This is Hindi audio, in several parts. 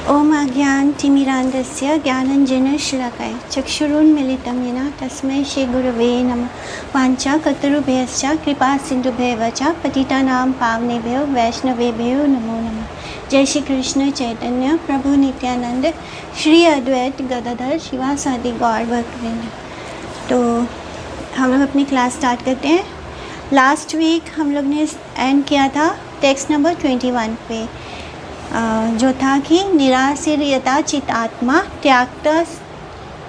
ओम अज्ञानतिमिरान्धस्य ज्ञानाञ्जनशलाकया चक्षुरुन्मीलितं येन तस्मै श्रीगुरवे नमः। वाञ्छाकल्पतरुभ्यश्च कृपासिन्धुभ्येव च पतितानां पावनेभ्यो वैष्णवेभ्यो नमो नमः। जय श्री कृष्ण चैतन्य प्रभु नित्यानंद श्री अद्वैत गदाधर शिवासादि गौर भक्तवृंद। तो हम लोग अपनी क्लास स्टार्ट करते हैं। लास्ट वीक हम लोग ने एंड किया था टेक्स्ट नंबर 21 पे, जो था कि निराशीर्यता चितात्मा त्याक्ता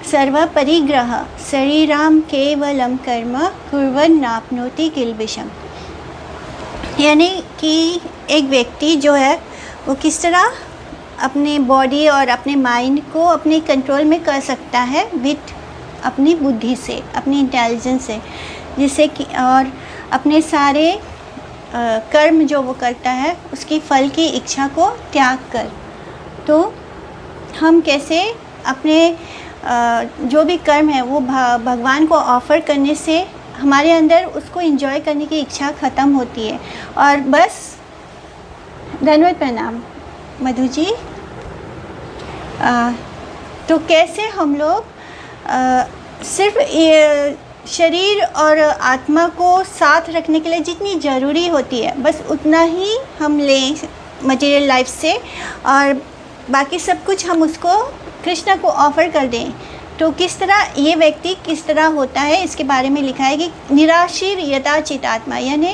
सर्व परिग्रह शरीराम केवलम कर्म कुर्वन् नाप्नोति किल्बिषम्। यानी कि एक व्यक्ति जो है वो किस तरह अपने बॉडी और अपने माइंड को अपने कंट्रोल में कर सकता है विथ अपनी बुद्धि से, अपनी इंटेलिजेंस से, जिससे कि और अपने सारे कर्म जो वो करता है उसकी फल की इच्छा को त्याग कर। तो हम कैसे अपने जो भी कर्म है वो भगवान को ऑफ़र करने से हमारे अंदर उसको एंजॉय करने की इच्छा ख़त्म होती है। और बस धन्यवाद, प्रणाम मधु जी। तो कैसे हम लोग सिर्फ ये शरीर और आत्मा को साथ रखने के लिए जितनी ज़रूरी होती है बस उतना ही हम लें मटेरियल लाइफ से, और बाकी सब कुछ हम उसको कृष्ण को ऑफ़र कर दें। तो किस तरह ये व्यक्ति किस तरह होता है इसके बारे में लिखा है कि निराशीर्यता चितात्मा, यानी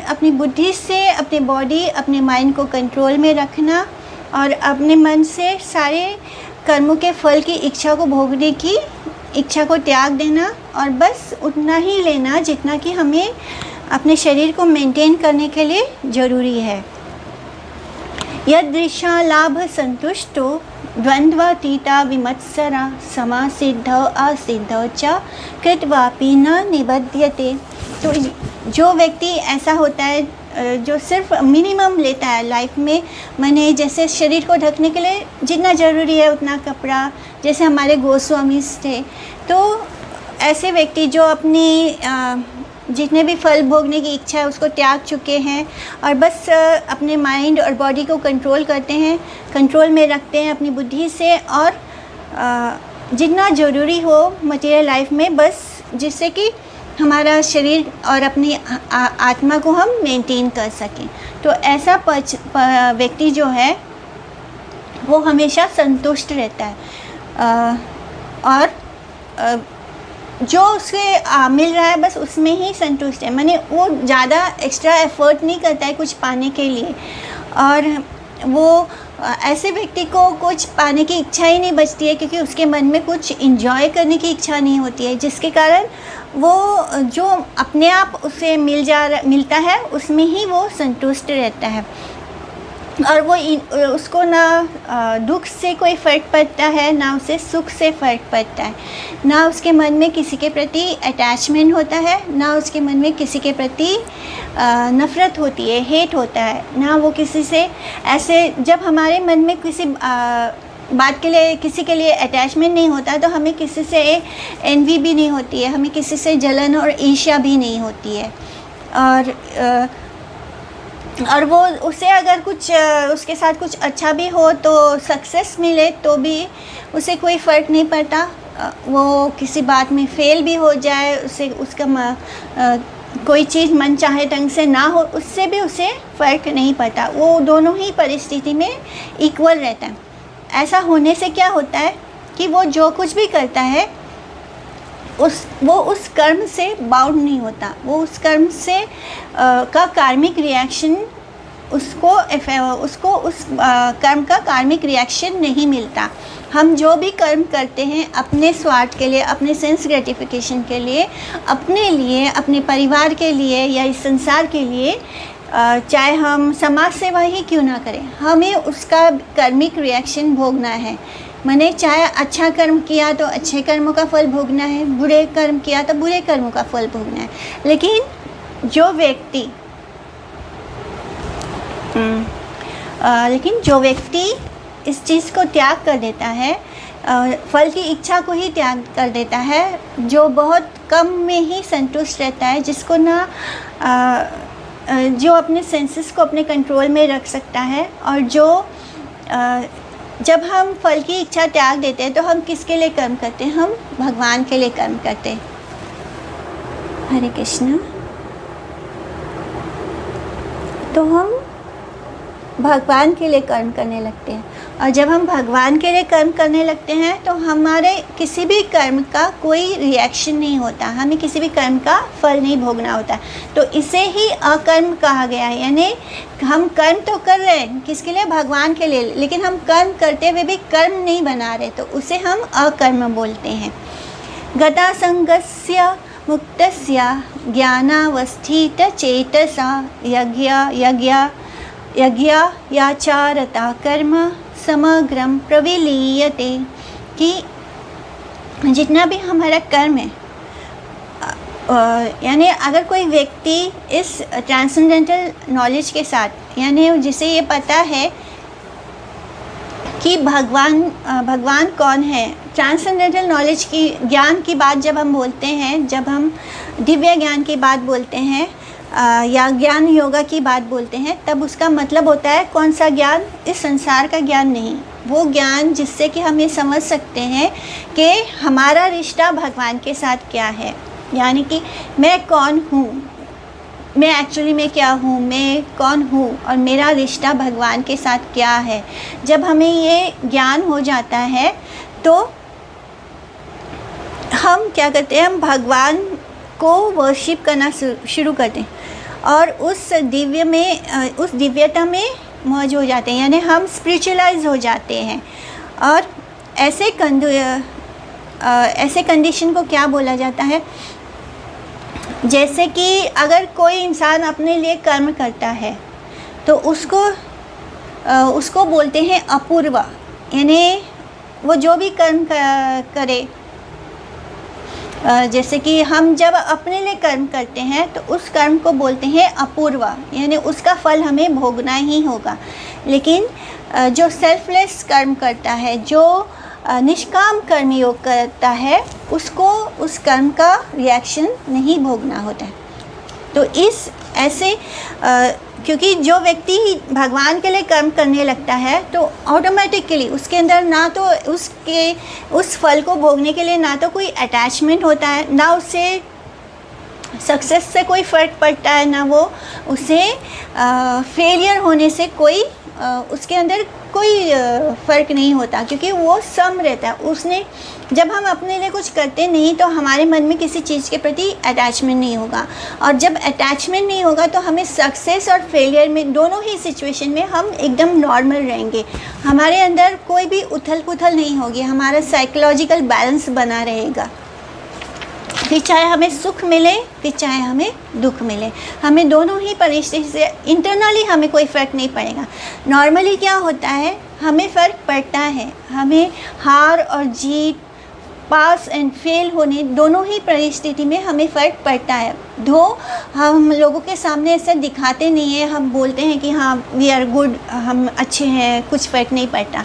अपनी बुद्धि से अपने बॉडी अपने माइंड को कंट्रोल में रखना और अपने मन से सारे कर्मों के फल की इच्छा को भोगने की इच्छा को त्याग देना और बस उतना ही लेना जितना कि हमें अपने शरीर को मेंटेन करने के लिए ज़रूरी है। यदृशा लाभ संतुष्टो द्वंद्वातीता विमत्सरा समासिद्धौ असिद्धौ च कृत्वापि न निबध्यते। तो जो व्यक्ति ऐसा होता है जो सिर्फ मिनिमम लेता है लाइफ में, माने जैसे शरीर को ढकने के लिए जितना ज़रूरी है उतना कपड़ा, जैसे हमारे गोस्वामी थे, तो ऐसे व्यक्ति जो अपनी जितने भी फल भोगने की इच्छा है उसको त्याग चुके हैं और बस अपने माइंड और बॉडी को कंट्रोल करते हैं, कंट्रोल में रखते हैं अपनी बुद्धि से, और जितना ज़रूरी हो मटेरियल लाइफ में बस जिससे कि हमारा शरीर और अपनी आत्मा को हम मेंटेन कर सकें। तो ऐसा व्यक्ति जो है वो हमेशा संतुष्ट रहता है और जो उसे मिल रहा है बस उसमें ही संतुष्ट है, माने वो ज़्यादा एक्स्ट्रा एफर्ट नहीं करता है कुछ पाने के लिए। और वो ऐसे व्यक्ति को कुछ पाने की इच्छा ही नहीं बचती है क्योंकि उसके मन में कुछ एंजॉय करने की इच्छा नहीं होती है, जिसके कारण वो जो अपने आप उसे मिलता है उसमें ही वो संतुष्ट रहता है। और वो उसको ना दुख से कोई फ़र्क पड़ता है ना उसे सुख से फ़र्क पड़ता है, ना उसके मन में किसी के प्रति अटैचमेंट होता है, ना उसके मन में किसी के प्रति नफ़रत होती है, हेट होता है, ना वो किसी से ऐसे। जब हमारे मन में किसी बात के लिए किसी के लिए अटैचमेंट नहीं होता तो हमें किसी से एनवी भी नहीं होती है, हमें किसी से जलन और ईर्ष्या भी नहीं होती है। और वो उसे अगर कुछ उसके साथ कुछ अच्छा भी हो तो सक्सेस मिले तो भी उसे कोई फ़र्क नहीं पड़ता, वो किसी बात में फ़ेल भी हो जाए, उसे उसका कोई चीज़ मन चाहे ढंग से ना हो उससे भी उसे फ़र्क नहीं पड़ता, वो दोनों ही परिस्थिति में इक्वल रहता है। ऐसा होने से क्या होता है कि वो जो कुछ भी करता है वो उस कर्म से बाउंड नहीं होता, वो उस कर्म से का कार्मिक रिएक्शन उसको उस कर्म का कार्मिक रिएक्शन नहीं मिलता। हम जो भी कर्म करते हैं अपने स्वार्थ के लिए, अपने सेंस ग्रेटिफिकेशन के लिए, अपने लिए, अपने परिवार के लिए या इस संसार के लिए, चाहे हम समाज सेवा ही क्यों ना करें, हमें उसका कार्मिक रिएक्शन भोगना है। मैंने चाहे अच्छा कर्म किया तो अच्छे कर्मों का फल भोगना है, बुरे कर्म किया तो बुरे कर्मों का फल भोगना है। लेकिन जो व्यक्ति इस चीज़ को त्याग कर देता है, फल की इच्छा को ही त्याग कर देता है, जो बहुत कम में ही संतुष्ट रहता है, जिसको ना जो अपने सेंसेस को अपने कंट्रोल में रख सकता है और जो जब हम फल की इच्छा त्याग देते हैं तो हम किसके लिए कर्म करते हैं? हम भगवान के लिए कर्म करते हैं। हरे कृष्ण। तो हम भगवान के लिए कर्म करने लगते हैं, और जब हम भगवान के लिए कर्म करने लगते हैं तो हमारे किसी भी कर्म का कोई रिएक्शन नहीं होता, हमें किसी भी कर्म का फल नहीं भोगना होता। तो इसे ही अकर्म कहा गया है। यानी हम कर्म तो कर रहे हैं किसके लिए? भगवान के लिए, लेकिन हम कर्म करते हुए भी कर्म नहीं बना रहे, तो उसे हम अकर्म बोलते हैं। गता संगस्य मुक्तस्य ज्ञानावस्थित चेतसा यज्ञाचारता कर्म समग्रम प्रविलीयते। कि जितना भी हमारा कर्म है, यानी अगर कोई व्यक्ति इस ट्रांसेंडेंटल नॉलेज के साथ, यानी जिसे ये पता है कि भगवान कौन है, ट्रांसेंडेंटल नॉलेज की ज्ञान की बात जब हम बोलते हैं, जब हम दिव्य ज्ञान की बात बोलते हैं या ज्ञान योगा की बात बोलते हैं, तब उसका मतलब होता है कौन सा ज्ञान? इस संसार का ज्ञान नहीं, वो ज्ञान जिससे कि हम ये समझ सकते हैं कि हमारा रिश्ता भगवान के साथ क्या है। यानी कि मैं कौन हूँ, मैं एक्चुअली में क्या हूँ, मैं कौन हूँ, और मेरा रिश्ता भगवान के साथ क्या है। जब हमें ये ज्ञान हो जाता है तो हम क्या करते हैं? हम भगवान को वर्शिप करना शुरू करते हैं और उस दिव्यता में मौज हो जाते हैं, यानी हम स्पिरिचुअलाइज हो जाते हैं। और ऐसे कंडीशन को क्या बोला जाता है? जैसे कि अगर कोई इंसान अपने लिए कर्म करता है तो उसको बोलते हैं अपूर्व। यानी वो जो भी कर्म करे, जैसे कि हम जब अपने लिए कर्म करते हैं तो उस कर्म को बोलते हैं अपूर्व, यानी उसका फल हमें भोगना ही होगा। लेकिन जो सेल्फलेस कर्म करता है, जो निष्काम कर्म योग करता है, उसको उस कर्म का रिएक्शन नहीं भोगना होता है। तो क्योंकि जो व्यक्ति भगवान के लिए कर्म करने लगता है तो ऑटोमेटिकली उसके अंदर ना तो उस फल को भोगने के लिए ना तो कोई अटैचमेंट होता है, ना उससे सक्सेस से कोई फ़र्क पड़ता है, ना वो उसे फेलियर होने से कोई उसके अंदर कोई फ़र्क नहीं होता, क्योंकि वो सम रहता है। जब हम अपने लिए कुछ करते नहीं तो हमारे मन में किसी चीज़ के प्रति अटैचमेंट नहीं होगा, और जब अटैचमेंट नहीं होगा तो हमें सक्सेस और फेलियर में, दोनों ही सिचुएशन में हम एकदम नॉर्मल रहेंगे। हमारे अंदर कोई भी उथल पुथल नहीं होगी, हमारा साइकोलॉजिकल बैलेंस बना रहेगा। फिर चाहे हमें सुख मिले, फिर चाहे हमें दुख मिले, हमें दोनों ही परिस्थिति से इंटरनली हमें कोई फ़र्क नहीं पड़ेगा। नॉर्मली क्या होता है, हमें फ़र्क पड़ता है, हमें हार और जीत, पास एंड फेल होने, दोनों ही परिस्थिति में हमें फ़र्क पड़ता है। हम लोगों के सामने ऐसे दिखाते नहीं हैं, हम बोलते हैं कि हाँ वी आर गुड, हम अच्छे हैं, कुछ फ़र्क नहीं पड़ता।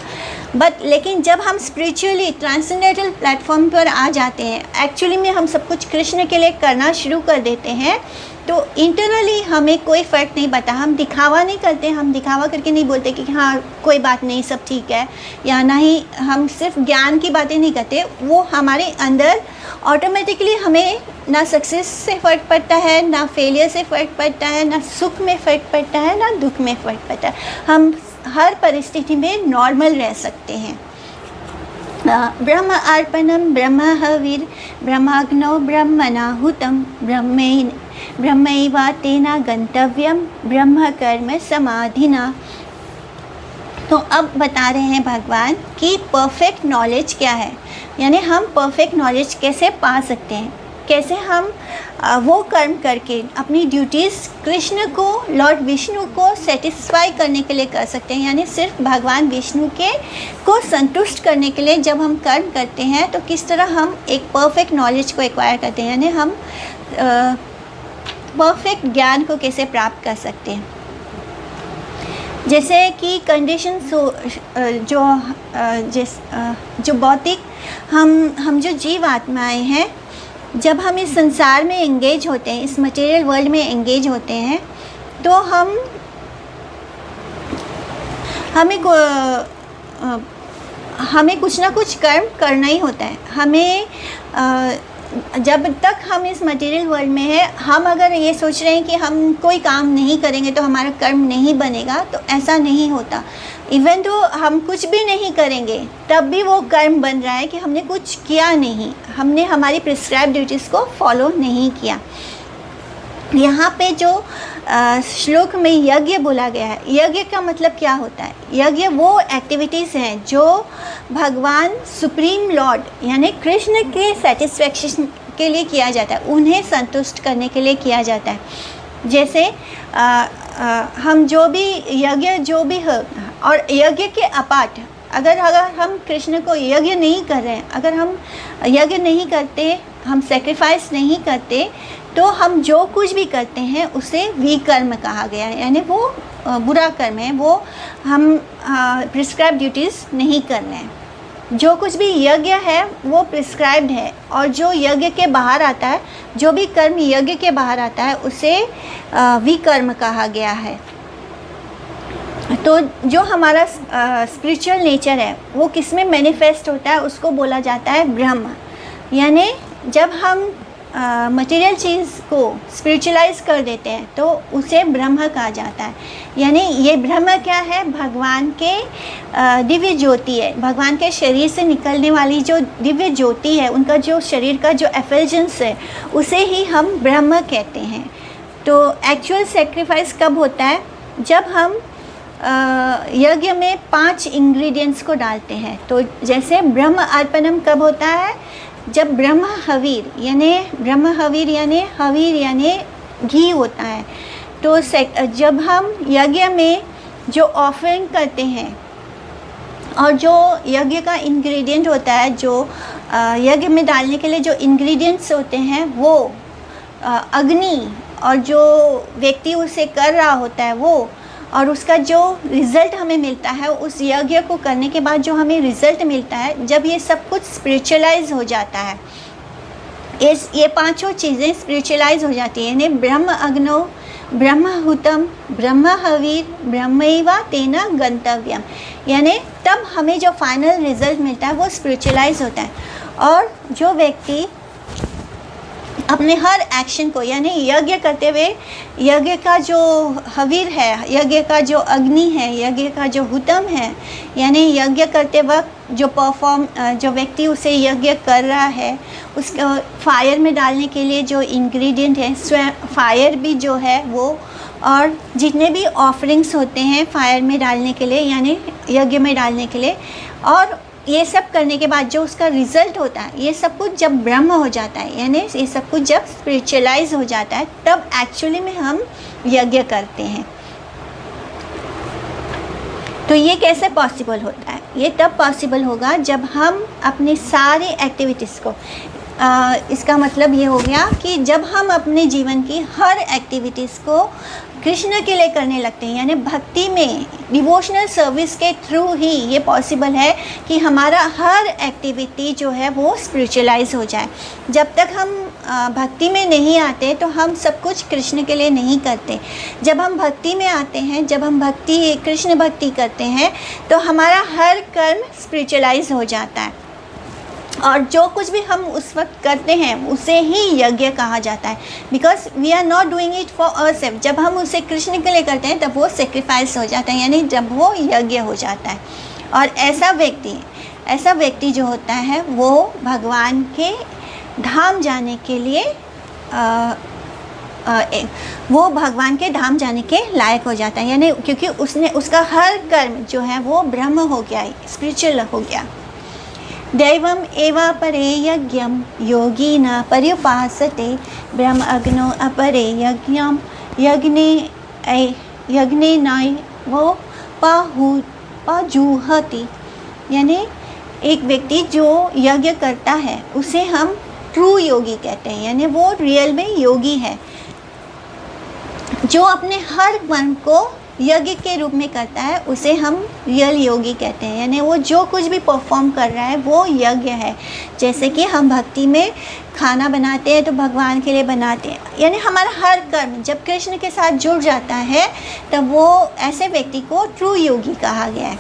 लेकिन जब हम स्पिरिचुअली ट्रांसेंडेंटल प्लेटफॉर्म पर आ जाते हैं, एक्चुअली में हम सब कुछ कृष्ण के लिए करना शुरू कर देते हैं, तो इंटरनली हमें कोई फ़र्क नहीं पड़ता। हम दिखावा नहीं करते, हम दिखावा करके नहीं बोलते कि हाँ कोई बात नहीं, सब ठीक है, या ना ही हम सिर्फ ज्ञान की बातें नहीं करते। वो हमारे अंदर ऑटोमेटिकली हमें ना सक्सेस से फ़र्क पड़ता है, ना फेलियर से फ़र्क पड़ता है, ना सुख में फ़र्क पड़ता है, ना दुख में फ़र्क पड़ता है। हम हर परिस्थिति में नॉर्मल रह सकते हैं। ब्रह्म अर्पणम ब्रह्म हविर ब्रह्माग्नौ ब्रह्मणाहुतम ब्रह्मैवातेन गंतव्यम ब्रह्म कर्म समाधिना। तो अब बता रहे हैं भगवान कि परफेक्ट नॉलेज क्या है, यानी हम परफेक्ट नॉलेज कैसे पा सकते हैं, कैसे हम वो कर्म करके अपनी ड्यूटीज़ कृष्ण को, लॉर्ड विष्णु को सेटिस्फाई करने के लिए कर सकते हैं। यानी सिर्फ भगवान विष्णु को संतुष्ट करने के लिए जब हम कर्म करते हैं तो किस तरह हम एक परफेक्ट नॉलेज को एक्वायर करते हैं, यानी हम परफेक्ट ज्ञान को कैसे प्राप्त कर सकते हैं। जैसे कि कंडीशन जो भौतिक हम जो जीव आत्माएँ हैं, जब हम इस संसार में एंगेज होते हैं, इस मटेरियल वर्ल्ड में एंगेज होते हैं, तो हमें कुछ ना कुछ कर्म करना ही होता है। हमें जब तक हम इस मटेरियल वर्ल्ड में है, हम अगर ये सोच रहे हैं कि हम कोई काम नहीं करेंगे तो हमारा कर्म नहीं बनेगा, तो ऐसा नहीं होता। इवन तो हम कुछ भी नहीं करेंगे तब भी वो कर्म बन रहा है कि हमने कुछ किया नहीं, हमने हमारी प्रिस्क्राइब ड्यूटीज़ को फॉलो नहीं किया। यहाँ पे जो श्लोक में यज्ञ बोला गया है, यज्ञ का मतलब क्या होता है? यज्ञ वो एक्टिविटीज़ हैं जो भगवान सुप्रीम लॉर्ड यानी कृष्ण के सेटिस्फेक्शन के लिए किया जाता है, उन्हें संतुष्ट करने के लिए किया जाता है। जैसे हम जो भी यज्ञ जो भी हो, और यज्ञ के अपार्ट अगर हम कृष्ण को यज्ञ नहीं कर रहे हैं, अगर हम यज्ञ नहीं करते, हम सेक्रीफाइस नहीं करते, तो हम जो कुछ भी करते हैं उसे विकर्म कहा गया है, यानी वो बुरा कर्म है, वो हम प्रिस्क्राइब ड्यूटीज़ नहीं कर रहे हैं। जो कुछ भी यज्ञ है वो प्रिस्क्राइब्ड है, और जो यज्ञ के बाहर आता है, जो भी कर्म यज्ञ के बाहर आता है, उसे विकर्म कहा गया है। तो जो हमारा स्पिरिचुअल नेचर है वो किस में मैनिफेस्ट होता है, उसको बोला जाता है ब्रह्म। यानी जब हम मटेरियल चीज़ को स्पिरिचुअलाइज कर देते हैं तो उसे ब्रह्म कहा जाता है। यानी ये ब्रह्म क्या है? भगवान के दिव्य ज्योति है, भगवान के शरीर से निकलने वाली जो दिव्य ज्योति है, उनका जो शरीर का जो एफल्जेंस है, उसे ही हम ब्रह्म कहते हैं। तो एक्चुअल सेक्रीफाइस कब होता है? जब हम यज्ञ में 5 इंग्रेडिएंट्स को डालते हैं। तो जैसे ब्रह्म अर्पणम कब होता है? जब ब्रह्म हवीर यानी घी होता है। तो जब हम यज्ञ में जो ऑफरिंग करते हैं, और जो यज्ञ का इंग्रेडिएंट होता है, जो यज्ञ में डालने के लिए जो इंग्रेडिएंट्स होते हैं, वो अग्नि, और जो व्यक्ति उसे कर रहा होता है वो, और उसका जो रिज़ल्ट हमें मिलता है, उस यज्ञ को करने के बाद जो हमें रिज़ल्ट मिलता है, जब ये सब कुछ स्पिरिचुअलाइज हो जाता है, ये 5 चीज़ें स्पिरिचुअलाइज हो जाती हैं, यानी ब्रह्म अग्नो, ब्रह्महुतम, ब्रह्म हवीर, ब्रह्मैवा तेना गंतव्यम, यानी तब हमें जो फाइनल रिज़ल्ट मिलता है वो स्पिरिचुअलाइज होता है। और जो व्यक्ति अपने हर एक्शन को, यानी यज्ञ करते हुए, यज्ञ का जो हवीर है, यज्ञ का जो अग्नि है, यज्ञ का जो हुतम है, यानी यज्ञ करते वक्त जो व्यक्ति उसे यज्ञ कर रहा है, उसको फायर में डालने के लिए जो इंग्रेडिएंट है, स्वयं फायर भी जो है वो, और जितने भी ऑफरिंग्स होते हैं फायर में डालने के लिए, यानी यज्ञ में डालने के लिए, और ये सब करने के बाद जो उसका रिज़ल्ट होता है, ये सब कुछ जब ब्रह्म हो जाता है, यानी ये सब कुछ जब स्पिरिचुअलाइज हो जाता है, तब एक्चुअली में हम यज्ञ करते हैं। तो ये कैसे पॉसिबल होता है? ये तब पॉसिबल होगा जब हम अपनी सारी एक्टिविटीज़ को, इसका मतलब ये हो गया कि जब हम अपने जीवन की हर एक्टिविटीज़ को कृष्ण के लिए करने लगते हैं, यानी भक्ति में, डिवोशनल सर्विस के थ्रू ही ये पॉसिबल है कि हमारा हर एक्टिविटी जो है वो स्पिरिचुअलाइज हो जाए। जब तक हम भक्ति में नहीं आते तो हम सब कुछ कृष्ण के लिए नहीं करते। जब हम भक्ति में आते हैं, जब हम कृष्ण भक्ति करते हैं, तो हमारा हर कर्म स्पिरिचुअलाइज हो जाता है, और जो कुछ भी हम उस वक्त करते हैं उसे ही यज्ञ कहा जाता है। Because we are not doing it for ourselves. जब हम उसे कृष्ण के लिए करते हैं तब वो सेक्रीफाइस हो जाता है, यानी जब वो यज्ञ हो जाता है। और ऐसा व्यक्ति जो होता है वो भगवान के धाम जाने के लिए वो भगवान के धाम जाने के लायक हो जाता है, यानी क्योंकि उसका हर कर्म जो है वो ब्रह्म हो गया, स्पिरिचुअल हो गया। दैवम एवा परे यज्ञम योगिना पर्युपासते ब्रह्म अग्नो अपरे यज्ञम यज्ञे नाय वो पाजुहति, यानी एक व्यक्ति जो यज्ञ करता है उसे हम ट्रू योगी कहते हैं, यानी वो रियल में योगी है, जो अपने हर कर्म को यज्ञ के रूप में करता है उसे हम रियल योगी कहते हैं। यानी वो जो कुछ भी परफॉर्म कर रहा है वो यज्ञ है। जैसे कि हम भक्ति में खाना बनाते हैं तो भगवान के लिए बनाते हैं, यानी हमारा हर कर्म जब कृष्ण के साथ जुड़ जाता है तब वो ऐसे व्यक्ति को ट्रू योगी कहा गया है।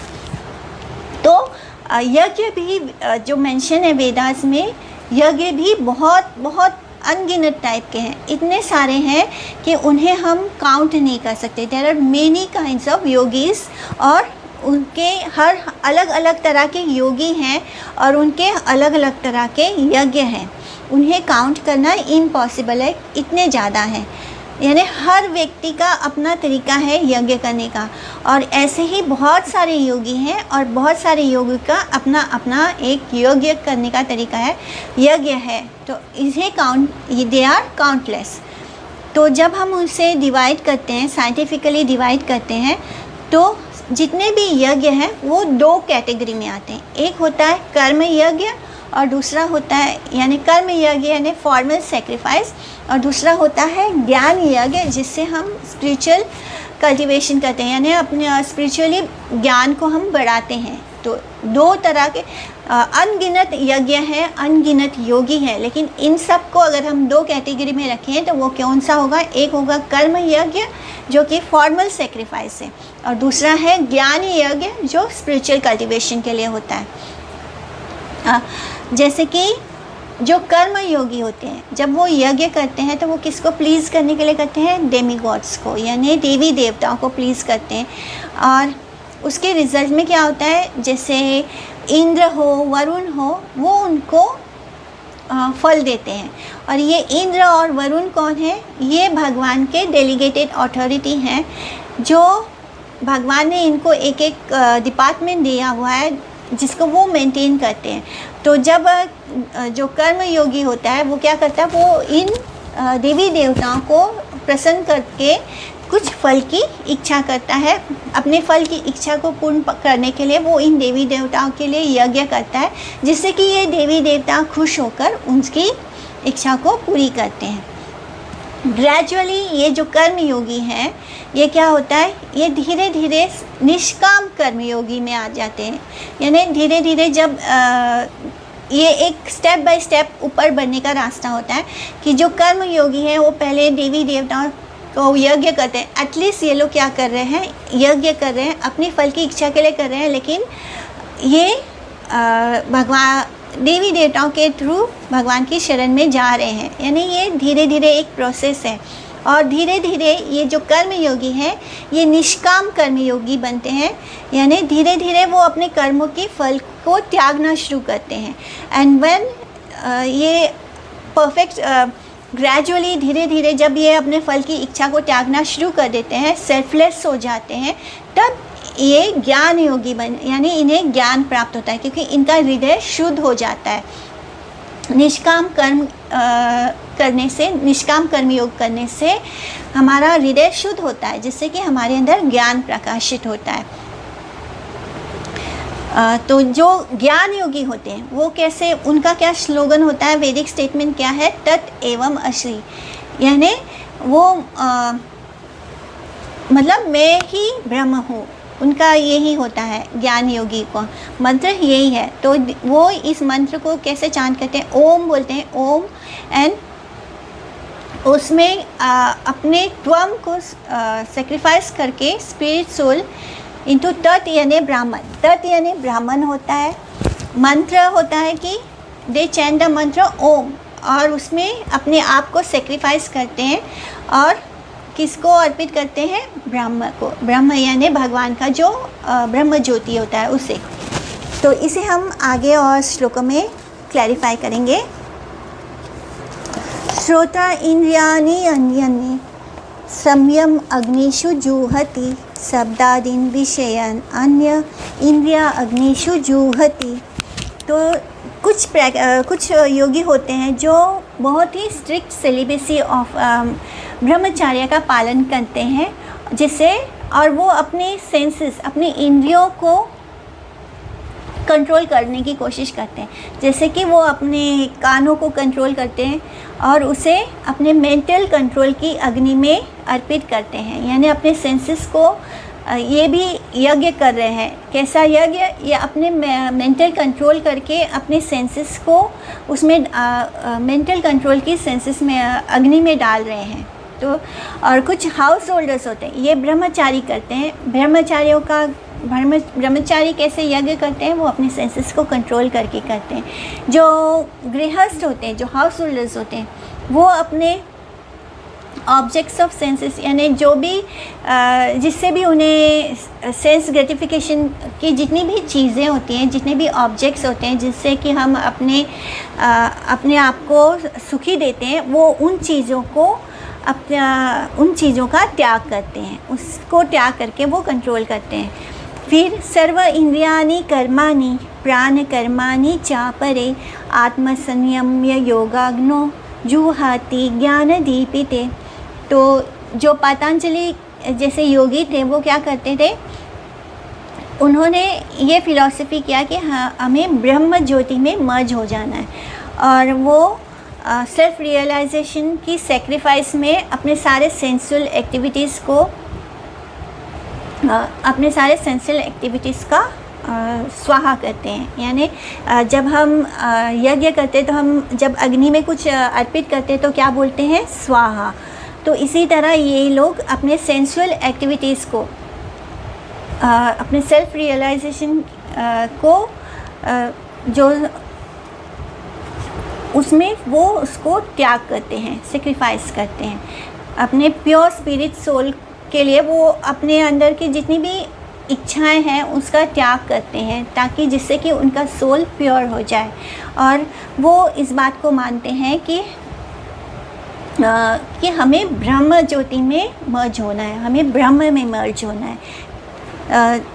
तो यज्ञ भी जो मेंशन है वेदास में, यज्ञ भी बहुत बहुत अनगिनत टाइप के हैं, इतने सारे हैं कि उन्हें हम काउंट नहीं कर सकते। There are many kinds of yogis, और उनके हर अलग अलग तरह के योगी हैं और उनके अलग अलग तरह के यज्ञ हैं। उन्हें काउंट करना इम्पॉसिबल है, इतने ज़्यादा हैं। यानी हर व्यक्ति का अपना तरीका है यज्ञ करने का, और ऐसे ही बहुत सारे योगी हैं और बहुत सारे योगी का अपना अपना एक यज्ञ करने का तरीका है, यज्ञ है। तो इन्हें दे आर काउंटलेस। तो जब हम उसे डिवाइड करते हैं, साइंटिफिकली डिवाइड करते हैं, तो जितने भी यज्ञ हैं वो 2 कैटेगरी में आते हैं। एक होता है कर्म यज्ञ और दूसरा होता है, यानी कर्म यज्ञ यानी फॉर्मल सेक्रीफाइस, और दूसरा होता है ज्ञान यज्ञ, जिससे हम स्पिरिचुअल कल्टीवेशन करते हैं, यानी अपने स्पिरिचुअली ज्ञान को हम बढ़ाते हैं। तो 2 तरह के अनगिनत यज्ञ हैं, अनगिनत योगी हैं, लेकिन इन सब को अगर हम 2 कैटेगरी में रखें तो वो कौन सा होगा? एक होगा कर्म यज्ञ जो कि फॉर्मल सेक्रीफाइस है, और दूसरा है ज्ञान यज्ञ जो स्पिरिचुअल कल्टीवेशन के लिए होता है। जैसे कि जो कर्म योगी होते हैं, जब वो यज्ञ करते हैं तो वो किसको प्लीज़ करने के लिए करते हैं? डेमी गॉड्स को, यानी देवी देवताओं को प्लीज़ करते हैं। और उसके रिज़ल्ट में क्या होता है? जैसे इंद्र हो, वरुण हो, वो उनको फल देते हैं। और ये इंद्र और वरुण कौन है? ये भगवान के डेलीगेटेड अथॉरिटी हैं, जो भगवान ने इनको एक एक डिपार्टमेंट दिया हुआ है जिसको वो मेंटेन करते हैं। तो जब जो कर्म योगी होता है वो क्या करता है? वो इन देवी देवताओं को प्रसन्न करके कुछ फल की इच्छा करता है। अपने फल की इच्छा को पूर्ण करने के लिए वो इन देवी देवताओं के लिए यज्ञ करता है, जिससे कि ये देवी देवता खुश होकर उनकी इच्छा को पूरी करते हैं। ग्रेजुअली ये जो कर्म योगी हैं, ये क्या होता है? ये धीरे धीरे निष्काम कर्म योगी में आ जाते हैं। यानी धीरे धीरे जब ये एक स्टेप बाय स्टेप ऊपर बढ़ने का रास्ता होता है कि जो कर्म योगी हैं वो पहले देवी देवताओं को यज्ञ करते हैं। एटलीस्ट ये लोग क्या कर रहे हैं? यज्ञ कर रहे हैं, अपनी फल की इच्छा के लिए कर रहे हैं, लेकिन ये भगवान देवी देवताओं के थ्रू भगवान की शरण में जा रहे हैं। यानी ये धीरे धीरे एक प्रोसेस है, और धीरे धीरे ये जो कर्म योगी हैं ये निष्काम कर्म योगी बनते हैं। यानी धीरे धीरे वो अपने कर्मों की फल को त्यागना शुरू करते हैं। एंड व्हेन ये परफेक्ट ग्रेजुअली धीरे धीरे जब ये अपने फल की इच्छा को त्यागना शुरू कर देते हैं, सेल्फलेस हो जाते हैं, तब ये ज्ञान योगी यानी इन्हें ज्ञान प्राप्त होता है, क्योंकि इनका हृदय शुद्ध हो जाता है। निष्काम कर्म करने से, निष्काम कर्म योग करने से हमारा हृदय शुद्ध होता है, जिससे कि हमारे अंदर ज्ञान प्रकाशित होता है। तो जो ज्ञान योगी होते हैं वो कैसे, उनका क्या स्लोगन होता है? वैदिक स्टेटमेंट क्या है? तत् एवं असि, यानी वो मतलब मैं ही ब्रह्म हूँ, उनका यही होता है। ज्ञान योगी को मंत्र यही है। तो वो इस मंत्र को कैसे चांट करते हैं? ओम बोलते हैं, ओम, एंड उसमें अपने त्वम को सेक्रीफाइस करके स्पिरिट सोल इंटू तत् यानी ब्राह्मण, तत् यानी ब्राह्मण होता है। मंत्र होता है कि दे चैंट द मंत्र ओम, और उसमें अपने आप को सेक्रीफाइस करते हैं, और किसको अर्पित करते हैं? ब्रह्म को। ब्रह्म यानी भगवान का जो ब्रह्म ज्योति होता है उसे। तो इसे हम आगे और श्लोकों में क्लैरिफाई करेंगे। श्रोता इंद्रियाणि अन्यानि संयम अग्निषु जुहति, शब्दादीन विषयान अन्य इंद्रिया अग्निषु जुहति। तो कुछ योगी होते हैं जो बहुत ही स्ट्रिक्ट सेलिबेसी ऑफ ब्रह्मचर्य का पालन करते हैं, जिससे और वो अपने सेंसेस, अपनी इंद्रियों को कंट्रोल करने की कोशिश करते हैं। जैसे कि वो अपने कानों को कंट्रोल करते हैं और उसे अपने मेंटल कंट्रोल की अग्नि में अर्पित करते हैं, यानी अपने सेंसेस को ये भी यज्ञ कर रहे हैं। कैसा यज्ञ? ये अपने मेंटल कंट्रोल करके अपने सेंसेस को उसमें मेंटल कंट्रोल की सेंसेस में अग्नि में डाल रहे हैं। तो और कुछ हाउस होल्डर्स होते हैं, ये ब्रह्मचारी करते हैं। ब्रह्मचारियों का ब्रह्मचारी कैसे यज्ञ करते हैं, वो अपने सेंसेस को कंट्रोल करके करते हैं। जो गृहस्थ होते हैं, जो हाउस होल्डर्स होते हैं, वो अपने ऑब्जेक्ट्स ऑफ सेंसेस यानी जो भी जिससे भी उन्हें सेंस ग्रेटिफिकेशन की जितनी भी चीज़ें होती हैं, जितने भी ऑब्जेक्ट्स होते हैं जिससे कि हम अपने आप को सुखी देते हैं, वो उन चीज़ों का त्याग करते हैं, उसको त्याग करके वो कंट्रोल करते हैं। फिर सर्व इंद्रियाणि कर्माणि प्राण कर्माणि चापरे आत्मसंयम्य योगाग्नो जुहाति ज्ञान दीपिते। तो जो पतंजलि जैसे योगी थे, वो क्या करते थे, उन्होंने ये फिलॉसफी किया कि हाँ, हमें ब्रह्म ज्योति में मर्ज हो जाना है, और वो सेल्फ रियलाइजेशन की सेक्रीफाइस में अपने सारे सेंसुअल एक्टिविटीज़ का स्वाहा करते हैं। यानी जब हम यज्ञ करते तो हम जब अग्नि में कुछ अर्पित करते तो क्या बोलते हैं, स्वाहा। तो इसी तरह ये लोग अपने सेंसुअल एक्टिविटीज़ को अपने सेल्फ रियलाइजेशन को जो उसमें वो उसको त्याग करते हैं, सेक्रीफाइस करते हैं। अपने प्योर स्पिरिट सोल के लिए वो अपने अंदर की जितनी भी इच्छाएं हैं उसका त्याग करते हैं, ताकि जिससे कि उनका सोल प्योर हो जाए। और वो इस बात को मानते हैं कि हमें ब्रह्म ज्योति में मर्ज होना है, हमें ब्रह्म में मर्ज होना है।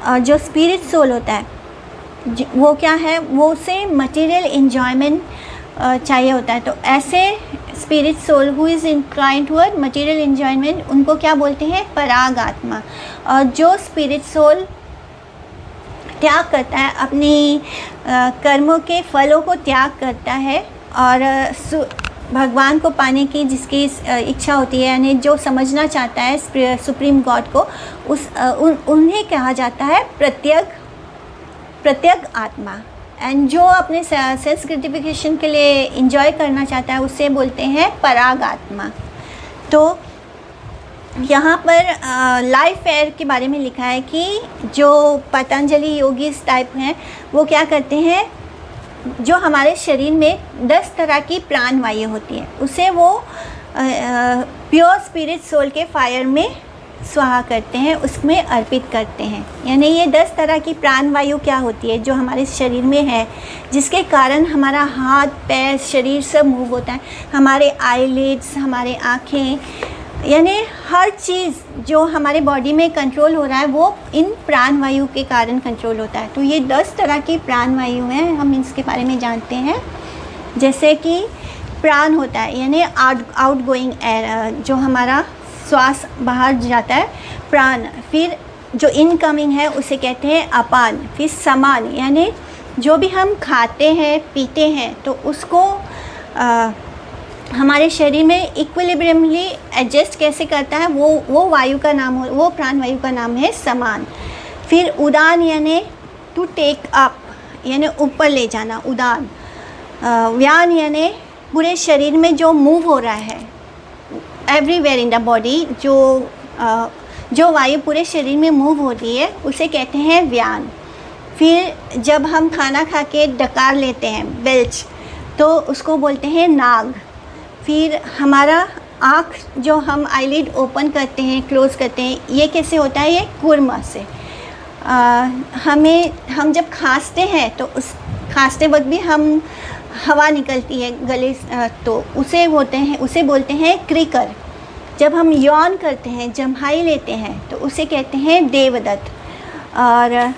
और जो स्पिरिट सोल होता है वो क्या है, वो उसे मटेरियल एंजॉयमेंट चाहिए होता है। तो ऐसे spirit soul who is inclined toward material enjoyment, उनको क्या बोलते हैं, पराग आत्मा। और जो स्पिरिट सोल त्याग करता है, अपनी कर्मों के फलों को त्याग करता है और भगवान को पाने की जिसकी इच्छा होती है, यानी जो समझना चाहता है सुप्रीम गॉड को, उन्हें कहा जाता है प्रत्यग आत्मा। एंड जो अपने सेंस ग्रेटिफिकेशन के लिए इंजॉय करना चाहता है उसे बोलते हैं पराग आत्मा। तो यहाँ पर लाइफ एयर के बारे में लिखा है कि जो पतंजलि योगी इस टाइप हैं, वो क्या करते हैं, जो हमारे शरीर में 10 तरह की प्राण वायु होती है, उसे वो प्योर स्पिरिट सोल के फायर में स्वाहा करते हैं, उसमें अर्पित करते हैं। यानी ये 10 तरह की प्राण वायु क्या होती है, जो हमारे शरीर में है, जिसके कारण हमारा हाथ पैर शरीर सब मूव होता है, हमारे आईलिड्स, हमारे आँखें, यानी हर चीज़ जो हमारे बॉडी में कंट्रोल हो रहा है वो इन प्राण वायु के कारण कंट्रोल होता है। तो ये 10 तरह की प्राण वायु हैं, हम इसके बारे में जानते हैं। जैसे कि प्राण होता है यानी आउट गोइंग एयर, जो हमारा श्वास बाहर जाता है, प्राण। फिर जो इनकमिंग है उसे कहते हैं अपान। फिर समान यानी जो भी हम खाते हैं पीते हैं तो उसको हमारे शरीर में इक्विलिब्रियमली एडजस्ट कैसे करता है, वो वायु का नाम हो, वो प्राण वायु का नाम है समान। फिर उदान यानी टू टेक अप, यानी ऊपर ले जाना, उदान। व्यान यानी पूरे शरीर में जो मूव हो रहा है, एवरीवेयर इन द बॉडी, जो वायु पूरे शरीर में मूव होती है उसे कहते हैं व्यान। फिर जब हम खाना खा के डकार लेते हैं, बेल्च, तो उसको बोलते हैं नाग। फिर हमारा आँख जो हम आईलिड ओपन करते हैं क्लोज़ करते हैं, ये कैसे होता है, ये कुर्म से। हम जब खांसते हैं तो उस खांसते वक्त भी हम हवा निकलती है गले, तो उसे बोलते हैं क्रिकर। जब हम यौन करते हैं, जम्हाई लेते हैं, तो उसे कहते हैं देवदत्त। और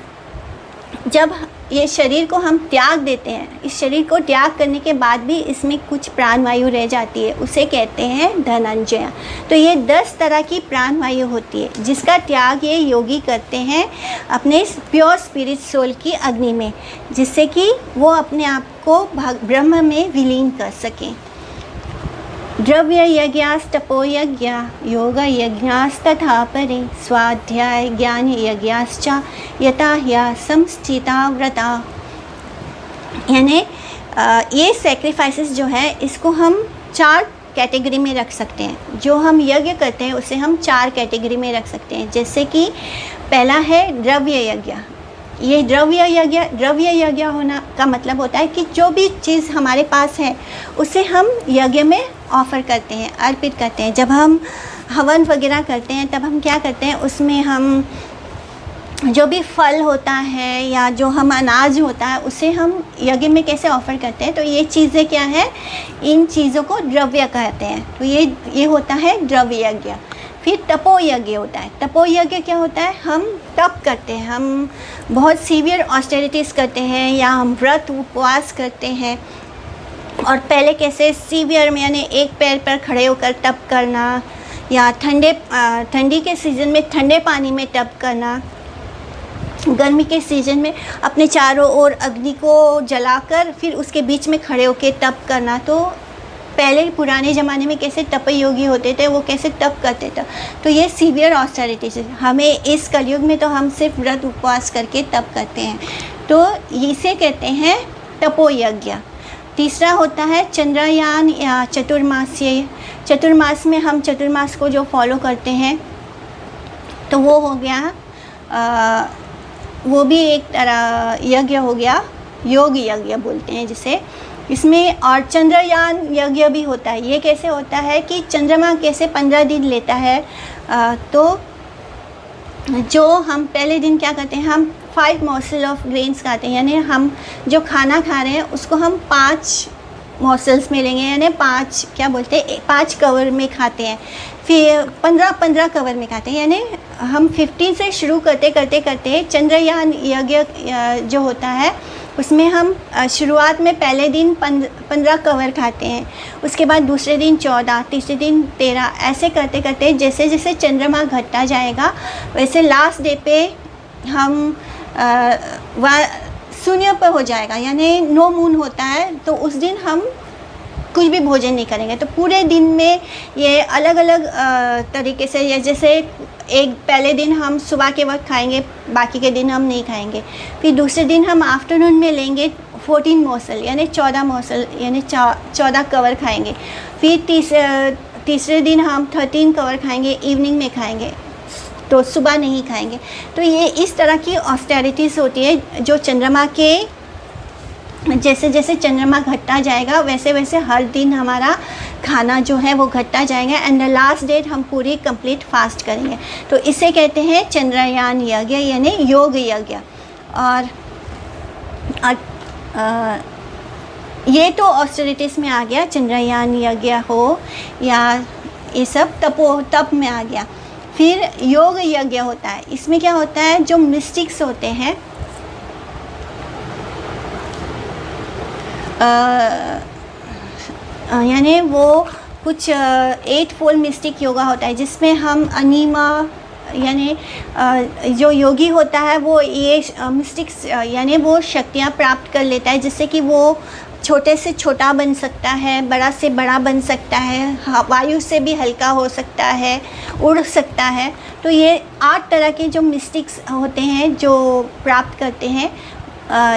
जब ये शरीर को हम त्याग देते हैं, इस शरीर को त्याग करने के बाद भी इसमें कुछ प्राण वायु रह जाती है, उसे कहते हैं धनंजय। तो ये 10 तरह की प्राण वायु होती है जिसका त्याग ये योगी करते हैं अपने प्योर स्पिरिट सोल की अग्नि में, जिससे कि वो अपने आप को ब्रह्म में विलीन कर सकें। द्रव्य यज्ञास्तपो यज्ञ योग यज्ञास्तथा परे स्वाध्याय ज्ञान यज्ञाश्च यथा ह्या संस्थिता व्रता। यानी ये सेक्रीफाइसेस जो है इसको हम 4 कैटेगरी में रख सकते हैं। जो हम यज्ञ करते हैं उसे हम 4 कैटेगरी में रख सकते हैं। जैसे कि पहला है द्रव्य यज्ञ। ये द्रव्य यज्ञ होना का मतलब होता है कि जो भी चीज़ हमारे पास है उसे हम यज्ञ में ऑफ़र करते हैं, अर्पित करते हैं। जब हम हवन वगैरह करते हैं तब हम क्या करते हैं, उसमें हम जो भी फल होता है या जो हम अनाज होता है उसे हम यज्ञ में कैसे ऑफ़र करते हैं। तो ये चीज़ें क्या है, इन चीज़ों को द्रव्य कहते हैं। तो ये होता है द्रव्य यज्ञ। फिर तपो यज्ञ होता है। तपो यज्ञ क्या होता है, हम तप करते हैं, हम बहुत सीवियर ऑस्टेरिटीज़ करते हैं या हम व्रत उपवास करते हैं। और पहले कैसे सीवियर में यानी एक पैर पर खड़े होकर तप करना, या ठंडी के सीज़न में ठंडे पानी में तप करना, गर्मी के सीज़न में अपने चारों ओर अग्नि को जलाकर फिर उसके बीच में खड़े होकर तप करना। तो पहले पुराने ज़माने में कैसे तप योगी होते थे, वो कैसे तप करते थे। तो ये सीवियर ऑस्टेरिटीज़ है। हमें इस कलयुग में तो हम सिर्फ व्रत उपवास करके तप करते हैं, तो इसे कहते हैं तपो यज्ञ। तीसरा होता है चंद्रयान या चतुर्मास्य। चतुर्मास में हम चतुर्मास को जो फॉलो करते हैं तो वो हो गया, वो भी एक तरह यज्ञ हो गया, योग यज्ञ बोलते हैं जिसे। इसमें और चंद्रयान यज्ञ भी होता है। ये कैसे होता है कि चंद्रमा कैसे 15 दिन लेता है, तो जो हम पहले दिन क्या करते हैं, हम 5 मॉर्सल ऑफ ग्रेन्स खाते हैं, यानी हम जो खाना खा रहे हैं उसको हम 5 मॉर्सल्स में लेंगे, यानी 5 क्या बोलते हैं 5 कवर में खाते हैं। फिर 15 कवर में खाते हैं, यानी हम 15 से शुरू करते चंद्रयान यज्ञ जो होता है उसमें हम शुरुआत में पहले दिन 15 कवर खाते हैं, उसके बाद दूसरे दिन 14, तीसरे दिन 13, ऐसे करते करते जैसे जैसे चंद्रमा घटता जाएगा वैसे लास्ट डे पे हम शून्य पर हो जाएगा, यानी नो मून होता है, तो उस दिन हम कुछ भी भोजन नहीं करेंगे। तो पूरे दिन में ये अलग अलग तरीके से, या जैसे एक पहले दिन हम सुबह के वक्त खाएंगे, बाकी के दिन हम नहीं खाएंगे। फिर दूसरे दिन हम आफ्टरनून में लेंगे 14 मॉर्सल यानी 14 मॉर्सल यानी 14 कवर खाएंगे। फिर तीसरे दिन हम 13 कवर खाएंगे, इवनिंग में खाएंगे, तो सुबह नहीं खाएंगे। तो ये इस तरह की ऑस्टेरिटीज़ होती है जो चंद्रमा के जैसे जैसे चंद्रमा घटता जाएगा वैसे वैसे हर दिन हमारा खाना जो है वो घटता जाएगा, एंड द लास्ट डेट हम पूरी कंप्लीट फास्ट करेंगे। तो इसे कहते हैं चंद्रयान यज्ञ यानी योग यज्ञ। और ये तो ऑस्टेरिटीज़ में आ गया, चंद्रयान यज्ञ हो या ये सब तप में आ गया। फिर योग यज्ञ होता है। इसमें क्या होता है, जो मिस्टिक्स होते हैं यानी वो कुछ 8 फोल्ड मिस्टिक योगा होता है जिसमें हम अनिमा यानी जो योगी होता है वो ये मिस्टिक्स यानी वो शक्तियाँ प्राप्त कर लेता है, जिससे कि वो छोटे से छोटा बन सकता है, बड़ा से बड़ा बन सकता है, वायु से भी हल्का हो सकता है, उड़ सकता है। तो ये 8 तरह के जो मिस्टिक्स होते हैं जो प्राप्त करते हैं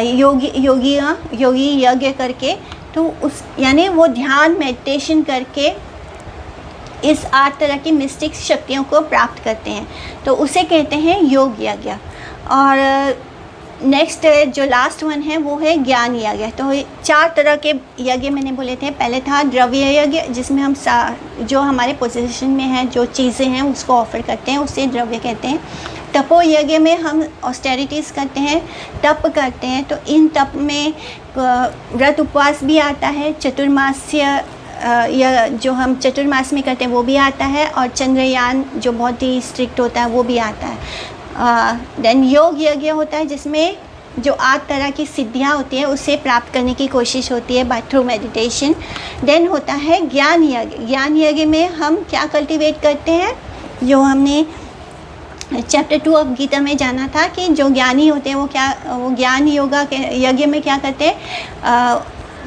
योगी यज्ञ करके। तो उस यानी वो ध्यान मेडिटेशन करके इस 8 तरह की मिस्टिक शक्तियों को प्राप्त करते हैं, तो उसे कहते हैं योग यज्ञ। और नेक्स्ट जो लास्ट वन है वो है ज्ञान यज्ञ। तो 4 तरह के यज्ञ मैंने बोले थे। पहले था द्रव्य यज्ञ जिसमें हम जो हमारे पोजीशन में है जो चीज़ें हैं उसको ऑफर करते हैं, उसे द्रव्य कहते हैं। तपो यज्ञ में हम ऑस्टेरिटीज़ करते हैं, तप करते हैं। तो इन तप में व्रत उपवास भी आता है, चतुर्मास्य या जो हम चतुर्मास में करते हैं वो भी आता है, और चंद्रयान जो बहुत ही स्ट्रिक्ट होता है वो भी आता है। देन योग यज्ञ होता है जिसमें जो 8 तरह की सिद्धियाँ होती हैं उसे प्राप्त करने की कोशिश होती है बाय थ्रू मेडिटेशन। देन होता है ज्ञान यज्ञ। ज्ञान यज्ञ में हम क्या कल्टीवेट करते हैं, जो हमने चैप्टर 2 ऑफ गीता में जाना था कि जो ज्ञानी होते हैं वो ज्ञान योगा के यज्ञ में क्या करते हैं,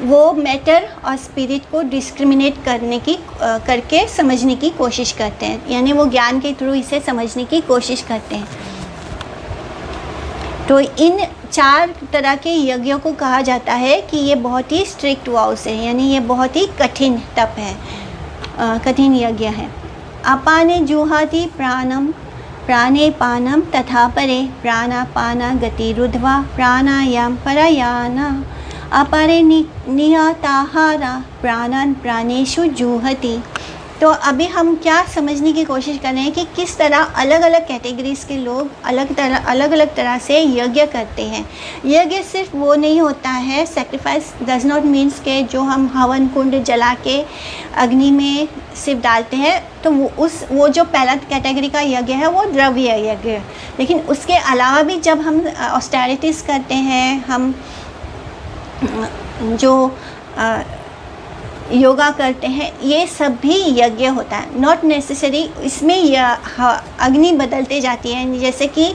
वो मैटर और स्पिरिट को डिस्क्रिमिनेट करके समझने की कोशिश करते हैं, यानी वो ज्ञान के थ्रू इसे समझने की कोशिश करते हैं। तो इन 4 तरह के यज्ञों को कहा जाता है कि ये बहुत ही स्ट्रिक्ट वाउस है, यानी ये बहुत ही कठिन तप है, कठिन यज्ञ है। अपाने जुहाति प्राणम प्राणे पानम तथा परे प्राणापान गतिरुद्ध्वा प्राणायाम परायान अपरे नियताहारा प्राणान प्राणेषु जुहति। तो अभी हम क्या समझने की कोशिश कर रहे हैं कि किस तरह अलग अलग कैटेगरीज़ के लोग अलग अलग तरह से यज्ञ करते हैं। यज्ञ सिर्फ वो नहीं होता है, सेक्रीफाइस डज नॉट मीन्स के जो हम हवन कुंड जला के अग्नि में सिर्फ डालते हैं, तो वो जो पहला कैटेगरी का यज्ञ है वो द्रव्य यज्ञ है। लेकिन उसके अलावा भी जब हम ऑस्टेरिटीज़ करते हैं, हम जो योगा करते हैं, ये सब भी यज्ञ होता है। नॉट नेसेसरी इसमें अग्नि बदलते जाती है। जैसे कि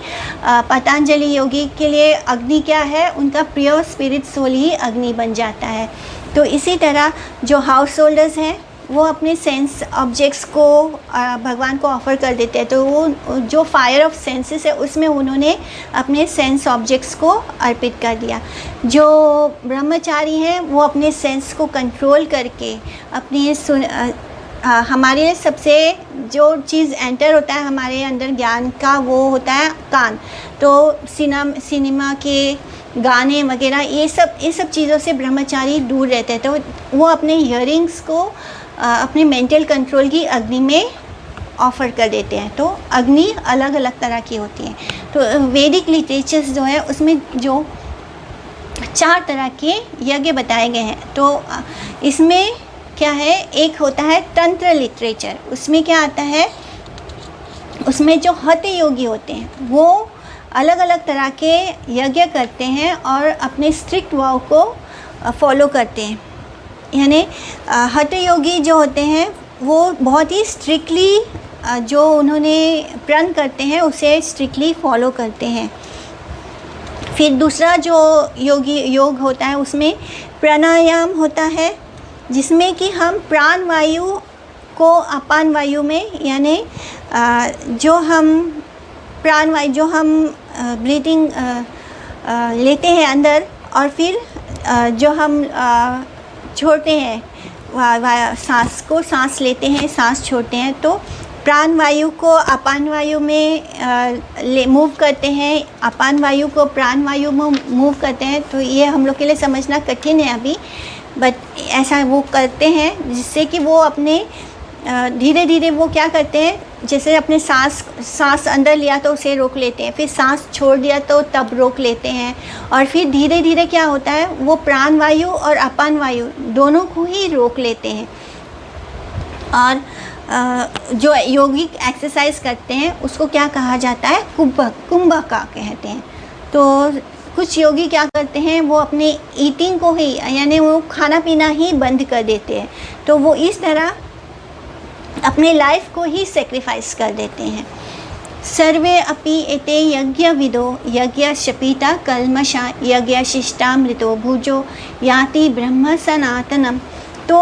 पतंजलि योगी के लिए अग्नि क्या है, उनका प्योर स्पिरिट सोल ही अग्नि बन जाता है। तो इसी तरह जो हाउस होल्डर्स हैं वो अपने सेंस ऑब्जेक्ट्स को भगवान को ऑफ़र कर देते हैं। तो वो जो फायर ऑफ सेंसेस है उसमें उन्होंने अपने सेंस ऑब्जेक्ट्स को अर्पित कर दिया। जो ब्रह्मचारी हैं वो अपने सेंस को कंट्रोल करके अपनी हमारे लिए सबसे जो चीज़ एंटर होता है हमारे अंदर ज्ञान का, वो होता है कान। तो सिनेमा के गाने वगैरह ये सब चीज़ों से ब्रह्मचारी दूर रहते हैं। तो वो अपने हियरिंग्स को अपने मेंटल कंट्रोल की अग्नि में ऑफ़र कर देते हैं। तो अग्नि अलग अलग तरह की होती है। तो वैदिक लिटरेचर्स जो है उसमें जो 4 तरह के यज्ञ बताए गए हैं। तो इसमें क्या है, एक होता है तंत्र लिटरेचर। उसमें क्या आता है, उसमें जो हठ योगी होते हैं वो अलग अलग तरह के यज्ञ करते हैं और अपने स्ट्रिक्ट वाव को फॉलो करते हैं। यानी हठ योगी जो होते हैं वो बहुत ही स्ट्रिक्टली जो उन्होंने प्रण करते हैं उसे स्ट्रिक्टली फॉलो करते हैं। फिर दूसरा जो योग होता है उसमें प्राणायाम होता है, जिसमें कि हम प्राण वायु को अपान वायु में, यानी जो हम प्राण वायु जो हम ब्रीथिंग लेते हैं अंदर और फिर जो हम छोड़ते हैं सांस लेते हैं, सांस छोड़ते हैं, तो प्राण वायु को अपान वायु में मूव करते हैं, अपान वायु को प्राण वायु में मूव करते हैं। तो ये हम लोग के लिए समझना कठिन है अभी, बट ऐसा वो करते हैं जिससे कि वो अपने धीरे धीरे वो क्या करते हैं, जैसे अपने सांस अंदर लिया तो उसे रोक लेते हैं, फिर सांस छोड़ दिया तो तब रोक लेते हैं, और फिर धीरे धीरे क्या होता है वो प्राण वायु और अपान वायु दोनों को ही रोक लेते हैं। और जो योगिक एक्सरसाइज करते हैं उसको क्या कहा जाता है, कुंभका कहते हैं। तो कुछ योगी क्या करते हैं, वो अपने ईटिंग को ही, यानी वो खाना पीना ही बंद कर देते हैं। तो वो इस तरह अपने लाइफ को ही सेक्रीफाइस कर देते हैं। सर्वे अपि एते यज्ञ विदो यज्ञ शपीता कल्मषा यज्ञ शिष्टामृतो भुजो याति ब्रह्म सनातनम। तो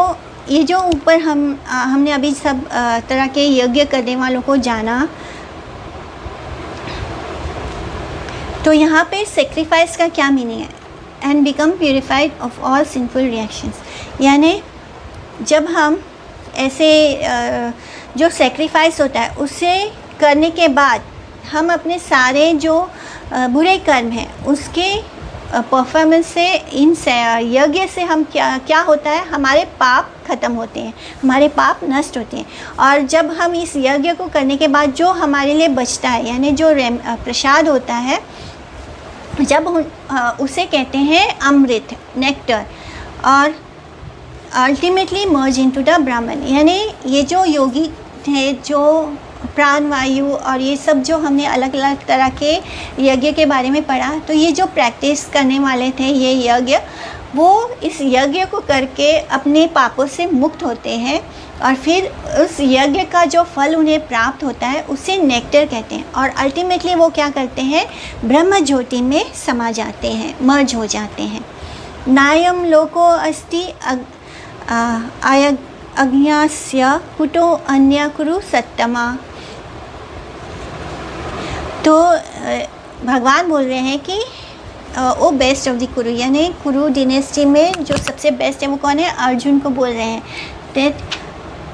ये जो ऊपर हमने अभी सब तरह के यज्ञ करने वालों को जाना, तो यहाँ पे सेक्रीफाइस का क्या मीनिंग है, and become purified of all sinful reactions. यानी जब हम ऐसे जो सेक्रीफाइस होता है उसे करने के बाद हम अपने सारे जो बुरे कर्म हैं उसके परफॉर्मेंस से, इन यज्ञ से हम क्या होता है, हमारे पाप ख़त्म होते हैं, हमारे पाप नष्ट होते हैं। और जब हम इस यज्ञ को करने के बाद जो हमारे लिए बचता है, यानी जो प्रसाद होता है, जब उसे कहते हैं अमृत, नेक्टर, और अल्टीमेटली मर्ज इनटू द ब्राह्मण। यानी ये जो योगी थे, जो प्राण वायु और ये सब जो हमने अलग अलग तरह के यज्ञ के बारे में पढ़ा, तो ये जो प्रैक्टिस करने वाले थे ये यज्ञ, वो इस यज्ञ को करके अपने पापों से मुक्त होते हैं, और फिर उस यज्ञ का जो फल उन्हें प्राप्त होता है उसे नेक्टर कहते हैं। और अल्टीमेटली वो क्या करते हैं, ब्रह्म ज्योति में समा जाते हैं, मर्ज हो जाते हैं। नायम लोको अस्ति अज्ञास्य कुतो अन्य कुरु सत्तमा। तो भगवान बोल रहे हैं कि वो बेस्ट ऑफ द कुरु, यानी कुरु डिनेस्टी में जो सबसे बेस्ट है वो कौन है, अर्जुन को बोल रहे हैं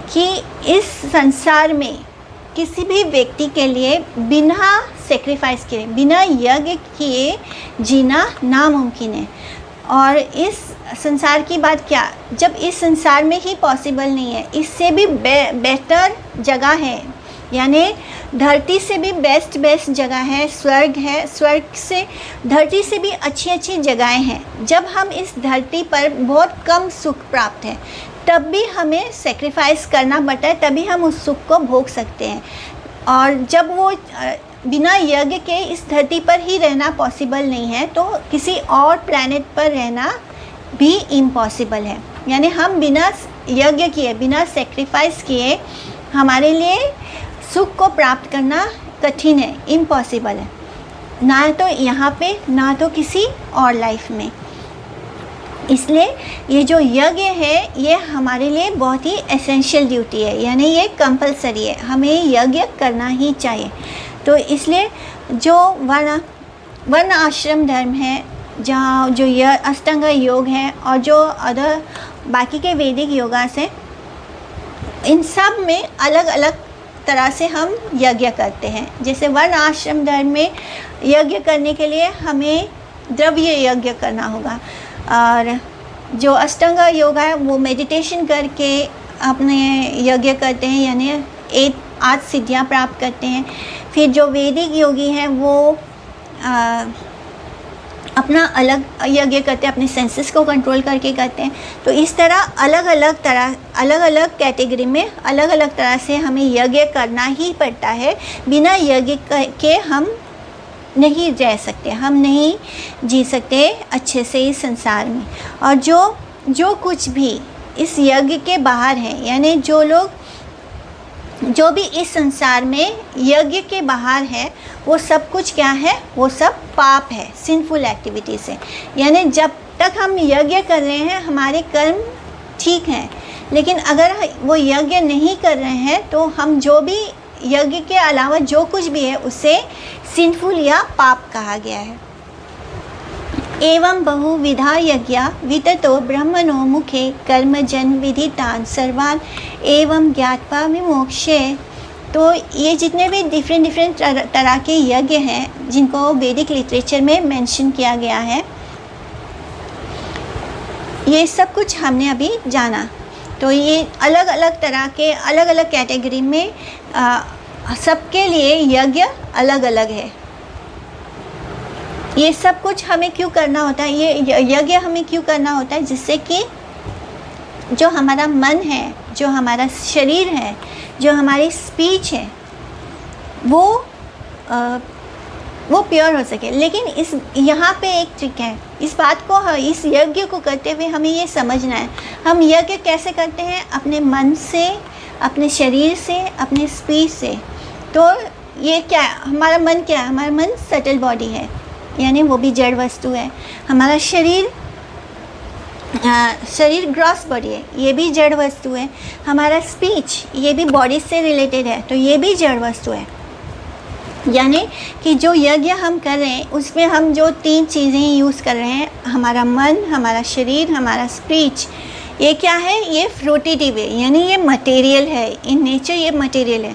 कि इस संसार में किसी भी व्यक्ति के लिए बिना सेक्रीफाइस किए, बिना यज्ञ किए जीना नामुमकिन है। और इस संसार की बात क्या, जब इस संसार में ही पॉसिबल नहीं है, इससे भी बेहतर जगह है, यानी धरती से भी बेस्ट जगह है, स्वर्ग से, धरती से भी अच्छी जगहें हैं। जब हम इस धरती पर बहुत कम सुख प्राप्त है, तब भी हमें सेक्रीफाइस करना पड़ता है, तभी हम उस सुख को भोग सकते हैं। और जब वो बिना यज्ञ के इस धरती पर ही रहना पॉसिबल नहीं है, तो किसी और प्लैनेट पर रहना भी इम्पॉसिबल है। यानी हम बिना यज्ञ किए, बिना सेक्रीफाइस किए हमारे लिए सुख को प्राप्त करना कठिन है, इम्पॉसिबल है, ना तो यहाँ पे ना तो किसी और लाइफ में। इसलिए ये जो यज्ञ है ये हमारे लिए बहुत ही एसेंशियल ड्यूटी है, यानी ये कंपलसरी है, हमें यज्ञ करना ही चाहिए। तो इसलिए जो वर्ण आश्रम धर्म है, जहाँ जो अष्टांग योग है और जो अदर बाकी के वैदिक योगास हैं, इन सब में अलग अलग तरह से हम यज्ञ करते हैं। जैसे वर्ण आश्रम धर्म में यज्ञ करने के लिए हमें द्रव्य यज्ञ करना होगा, और जो अष्टांग योग है वो मेडिटेशन करके अपने यज्ञ करते हैं, यानी 8 सिद्धियाँ प्राप्त करते हैं। फिर जो वैदिक योगी हैं वो अपना अलग यज्ञ करते हैं, अपने सेंसेस को कंट्रोल करके करते हैं। तो इस तरह अलग अलग कैटेगरी में अलग अलग तरह से हमें यज्ञ करना ही पड़ता है। बिना यज्ञ के हम नहीं रह सकते, हम नहीं जी सकते अच्छे से इस संसार में। और जो कुछ भी इस यज्ञ के बाहर है, यानी जो भी इस संसार में यज्ञ के बाहर है, वो सब कुछ क्या है, वो सब पाप है, सिंफुल एक्टिविटीज़ है। यानी जब तक हम यज्ञ कर रहे हैं हमारे कर्म ठीक हैं, लेकिन अगर वो यज्ञ नहीं कर रहे हैं तो हम जो भी यज्ञ के अलावा जो कुछ भी है उसे सिंफुल या पाप कहा गया है। एवं बहुविधा यज्ञा विततो ब्रह्मणो मुखे कर्मजन विदितान सर्वान एवं ज्ञात्वा विमोक्षे। तो ये जितने भी डिफरेंट तरह के यज्ञ हैं जिनको वैदिक लिटरेचर में मेंशन किया गया है, ये सब कुछ हमने अभी जाना। तो ये अलग अलग तरह के अलग अलग कैटेगरी में सबके लिए यज्ञ अलग अलग है। ये सब कुछ हमें क्यों करना होता है, ये यज्ञ हमें क्यों करना होता है, जिससे कि जो हमारा मन है, जो हमारा शरीर है, जो हमारी स्पीच है, वो प्योर हो सके। लेकिन इस यहाँ पे एक ट्रिक है, इस बात को, इस यज्ञ को करते हुए हमें ये समझना है, हम यज्ञ कैसे करते हैं, अपने मन से, अपने शरीर से, अपने स्पीच से। तो ये क्या है, हमारा मन क्या है, हमारा मन सटल बॉडी है, यानी वो भी जड़ वस्तु है। हमारा शरीर ग्रॉस बॉडी है, ये भी जड़ वस्तु है। हमारा स्पीच ये भी बॉडी से रिलेटेड है, तो ये भी जड़ वस्तु है। यानी कि जो यज्ञ हम कर रहे हैं उसमें हम जो 3 चीज़ें यूज़ कर रहे हैं, हमारा मन, हमारा शरीर, हमारा स्पीच, ये क्या है, ये फ्रूटिटिव है, यानी ये मटेरियल है, इन नेचर ये मटेरियल है।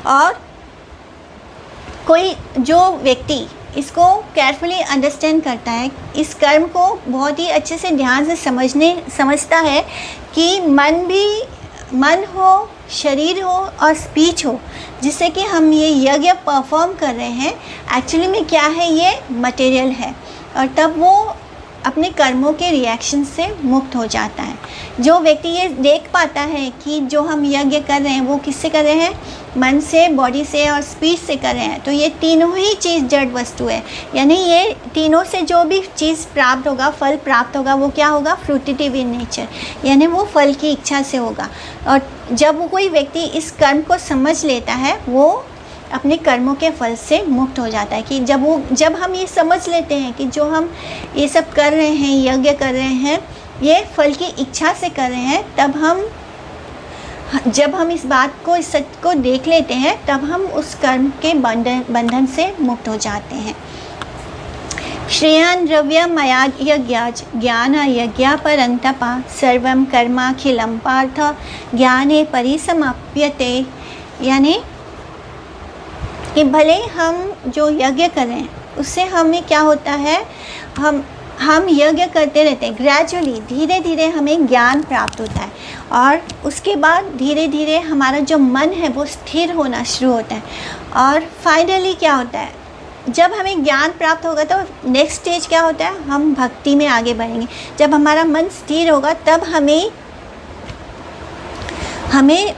और कोई जो व्यक्ति इसको केयरफुली अंडरस्टैंड करता है, इस कर्म को बहुत ही अच्छे से ध्यान से समझता है कि मन हो, शरीर हो और स्पीच हो, जिससे कि हम ये यज्ञ परफॉर्म कर रहे हैं, एक्चुअली में क्या है, ये मटेरियल है। और तब वो अपने कर्मों के रिएक्शन से मुक्त हो जाता है। जो व्यक्ति ये देख पाता है कि जो हम यज्ञ कर रहे हैं वो किससे कर रहे हैं, मन से, बॉडी से और स्पीच से कर रहे हैं, तो ये तीनों ही चीज़ जड़ वस्तु है। यानी ये तीनों से जो भी चीज़ प्राप्त होगा, फल प्राप्त होगा, वो क्या होगा, फ्रूटिटिव इन नेचर, यानी वो फल की इच्छा से होगा। और जब कोई व्यक्ति इस कर्म को समझ लेता है, वो अपने कर्मों के फल से मुक्त हो जाता है। कि जब हम ये समझ लेते हैं कि जो हम ये सब कर रहे हैं, यज्ञ कर रहे हैं, ये फल की इच्छा से कर रहे हैं, जब हम इस बात को, इस सत्य को देख लेते हैं, तब हम उस कर्म के बंधन से मुक्त हो जाते हैं। श्रेयान् द्रव्यमया यज्ञाच ज्ञान यज्ञा परन्तपा सर्वं कर्माखिलं पार्थ ज्ञाने परिसमाप्यते। यानी कि भले हम जो यज्ञ करें उससे हमें क्या होता है, हम यज्ञ करते रहते हैं, ग्रेजुअली धीरे धीरे हमें ज्ञान प्राप्त होता है और उसके बाद धीरे धीरे हमारा जो मन है वो स्थिर होना शुरू होता है। और फाइनली क्या होता है, जब हमें ज्ञान प्राप्त होगा तो नेक्स्ट स्टेज क्या होता है, हम भक्ति में आगे बढ़ेंगे। जब हमारा मन स्थिर होगा तब हमें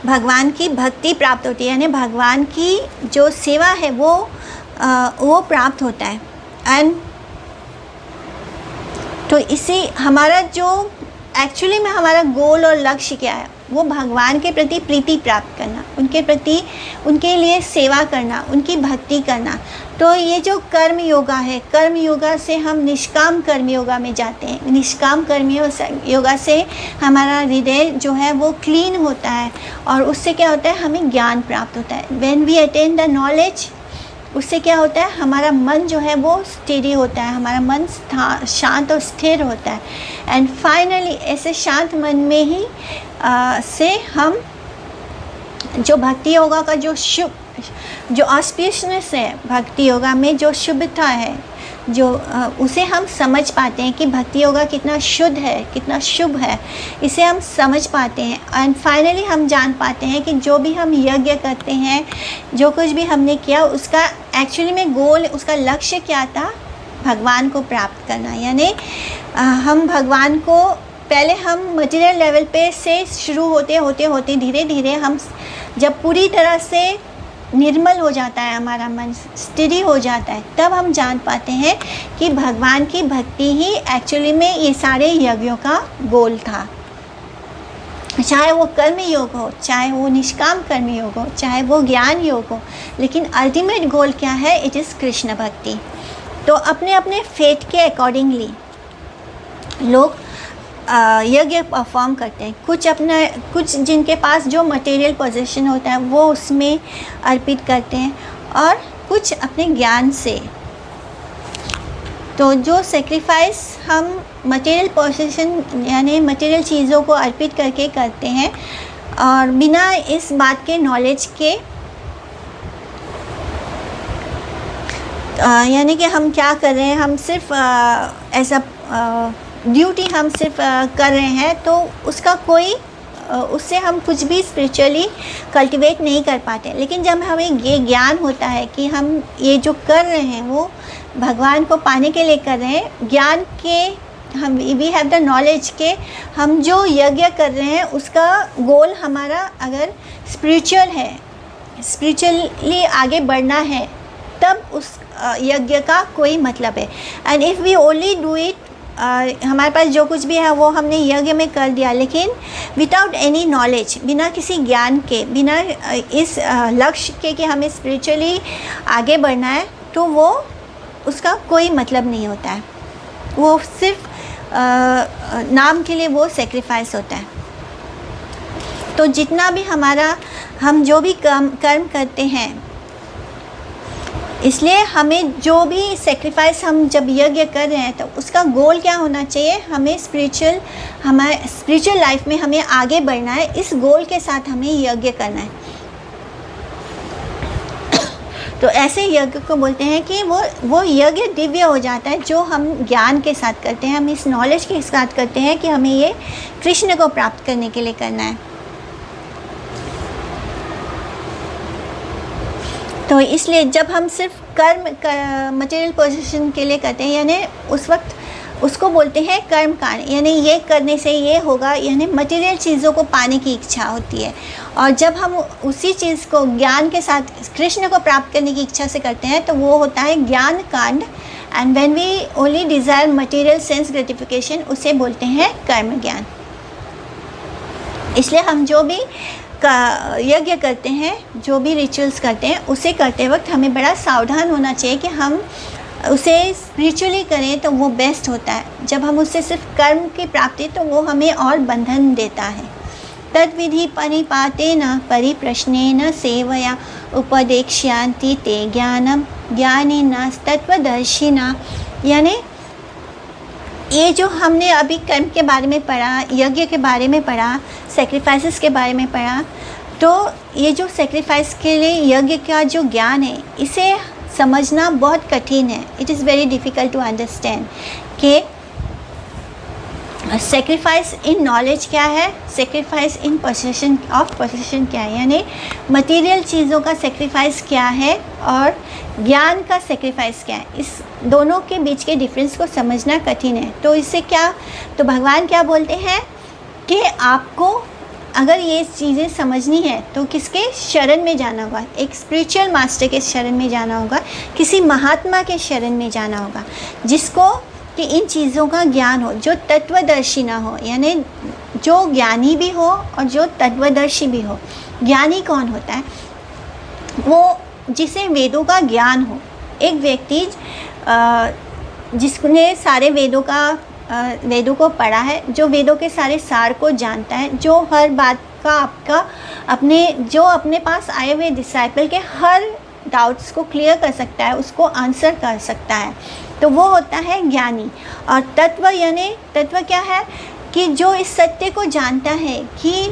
भगवान की भक्ति प्राप्त होती है, यानी भगवान की जो सेवा है वो प्राप्त होता है। एंड तो इसी हमारा जो एक्चुअली में हमारा गोल और लक्ष्य क्या है, वो भगवान के प्रति प्रीति प्राप्त करना, उनके प्रति उनके लिए सेवा करना, उनकी भक्ति करना। तो ये जो कर्म योगा है, कर्म योगा से हम निष्काम कर्म योगा में जाते हैं। निष्काम कर्म योगा से हमारा हृदय जो है वो क्लीन होता है और उससे क्या होता है, हमें ज्ञान प्राप्त होता है। When we attain the knowledge, उससे क्या होता है, हमारा मन जो है वो स्टेडी होता है, हमारा मन शांत और स्थिर होता है। एंड फाइनली ऐसे शांत मन में ही से हम जो भक्ति योगा का जो ऑस्पिशियसनेस है, भक्ति योगा में जो शुद्धता है, जो उसे हम समझ पाते हैं कि भक्ति योगा कितना शुद्ध है, कितना शुभ है, इसे हम समझ पाते हैं। एंड फाइनली हम जान पाते हैं कि जो भी हम यज्ञ करते हैं, जो कुछ भी हमने किया, उसका एक्चुअली में गोल, उसका लक्ष्य क्या था, भगवान को प्राप्त करना। यानी हम भगवान को पहले हम मटेरियल लेवल पे से शुरू होते धीरे धीरे हम जब पूरी तरह से निर्मल हो जाता है, हमारा मन स्थिर हो जाता है, तब हम जान पाते हैं कि भगवान की भक्ति ही एक्चुअली में ये सारे यज्ञों का गोल था। चाहे वो कर्म योग हो, चाहे वो निष्काम कर्म योग हो, चाहे वो ज्ञान योग हो, लेकिन अल्टीमेट गोल क्या है, इट इज़ कृष्ण भक्ति। तो अपने अपने फेट के अकॉर्डिंगली लोग यज्ञ परफॉर्म करते हैं। कुछ जिनके पास जो मटेरियल पोजीशन होता है वो उसमें अर्पित करते हैं और कुछ अपने ज्ञान से। तो जो सेक्रीफाइस हम मटेरियल पोजीशन यानी मटेरियल चीज़ों को अर्पित करके करते हैं और बिना इस बात के नॉलेज के, यानी कि हम क्या कर रहे हैं, हम सिर्फ ऐसा ड्यूटी हम सिर्फ कर रहे हैं, तो उसका कोई उससे हम कुछ भी स्पिरिचुअली कल्टीवेट नहीं कर पाते। लेकिन जब हमें ये ज्ञान होता है कि हम ये जो कर रहे हैं वो भगवान को पाने के लिए कर रहे हैं, ज्ञान के हम वी हैव द नॉलेज के हम जो यज्ञ कर रहे हैं उसका गोल हमारा अगर स्पिरिचुअल है, स्पिरिचुअली आगे बढ़ना है, तब उस यज्ञ का कोई मतलब है। And if we only do it, हमारे पास जो कुछ भी है वो हमने यज्ञ में कर दिया, लेकिन विदाउट एनी नॉलेज, बिना किसी ज्ञान के, बिना इस लक्ष्य के कि हमें स्पिरिचुअली आगे बढ़ना है, तो वो उसका कोई मतलब नहीं होता है। वो सिर्फ नाम के लिए वो सेक्रीफाइस होता है। तो जितना भी हम जो भी कर्म करते हैं, इसलिए हमें जो भी सेक्रीफाइस हम जब यज्ञ कर रहे हैं तो उसका गोल क्या होना चाहिए, हमें हमारे स्पिरिचुअल लाइफ में हमें आगे बढ़ना है, इस गोल के साथ हमें यज्ञ करना है। तो ऐसे यज्ञ को बोलते हैं कि वो यज्ञ दिव्य हो जाता है जो हम ज्ञान के साथ करते हैं, हम इस नॉलेज के साथ करते हैं कि हमें ये कृष्ण को प्राप्त करने के लिए करना है। तो इसलिए जब हम सिर्फ कर्म मटेरियल पोजीशन के लिए करते हैं, यानी उस वक्त उसको बोलते हैं कर्म कांड, यानी ये करने से ये होगा, यानी मटेरियल चीज़ों को पाने की इच्छा होती है। और जब हम उसी चीज़ को ज्ञान के साथ कृष्ण को प्राप्त करने की इच्छा से करते हैं तो वो होता है ज्ञान कांड। And when we only desire material sense gratification, उसे बोलते हैं कर्म ज्ञान। इसलिए हम जो भी यज्ञ करते हैं, जो भी रिचुअल्स करते हैं, उसे करते वक्त हमें बड़ा सावधान होना चाहिए कि हम उसे स्पिरिचुअली करें तो वो बेस्ट होता है। जब हम उससे सिर्फ कर्म की प्राप्ति, तो वो हमें और बंधन देता है। तद विधि परिपातेन परिप्रश्नेन सेवया उपदेक्ष्यांति ते ज्ञानम ज्ञानिना तत्वदर्शिना। यानी ये जो हमने अभी कर्म के बारे में पढ़ा, यज्ञ के बारे में पढ़ा, सेक्रीफाइसेस के बारे में पढ़ा, तो ये जो सेक्रीफाइस के लिए यज्ञ का जो ज्ञान है, इसे समझना बहुत कठिन है। It is very difficult to understand कि सेक्रीफाइस इन नॉलेज क्या है, sacrifice in possession of possession क्या है, यानी मटेरियल चीज़ों का सेक्रीफाइस क्या है और ज्ञान का सेक्रीफाइस क्या है। इस दोनों के बीच के डिफरेंस को समझना कठिन है। तो इससे क्या, तो भगवान क्या बोलते हैं कि आपको अगर ये चीज़ें समझनी है तो किसके शरण में जाना होगा, एक स्पिरिचुअल मास्टर के शरण में जाना होगा, किसी महात्मा के शरण में जाना होगा, जिसको कि इन चीज़ों का ज्ञान हो, जो तत्वदर्शी ना हो, यानी जो ज्ञानी भी हो और जो तत्वदर्शी भी हो। ज्ञानी कौन होता है? वो जिसे वेदों का ज्ञान हो। एक व्यक्ति जिसने सारे वेदों को पढ़ा है, जो वेदों के सारे सार को जानता है, जो हर बात का अपने पास आए हुए डिसाइपल के हर डाउट्स को क्लियर कर सकता है, उसको आंसर कर सकता है, तो वो होता है ज्ञानी। और तत्व यानी तत्व क्या है कि जो इस सत्य को जानता है कि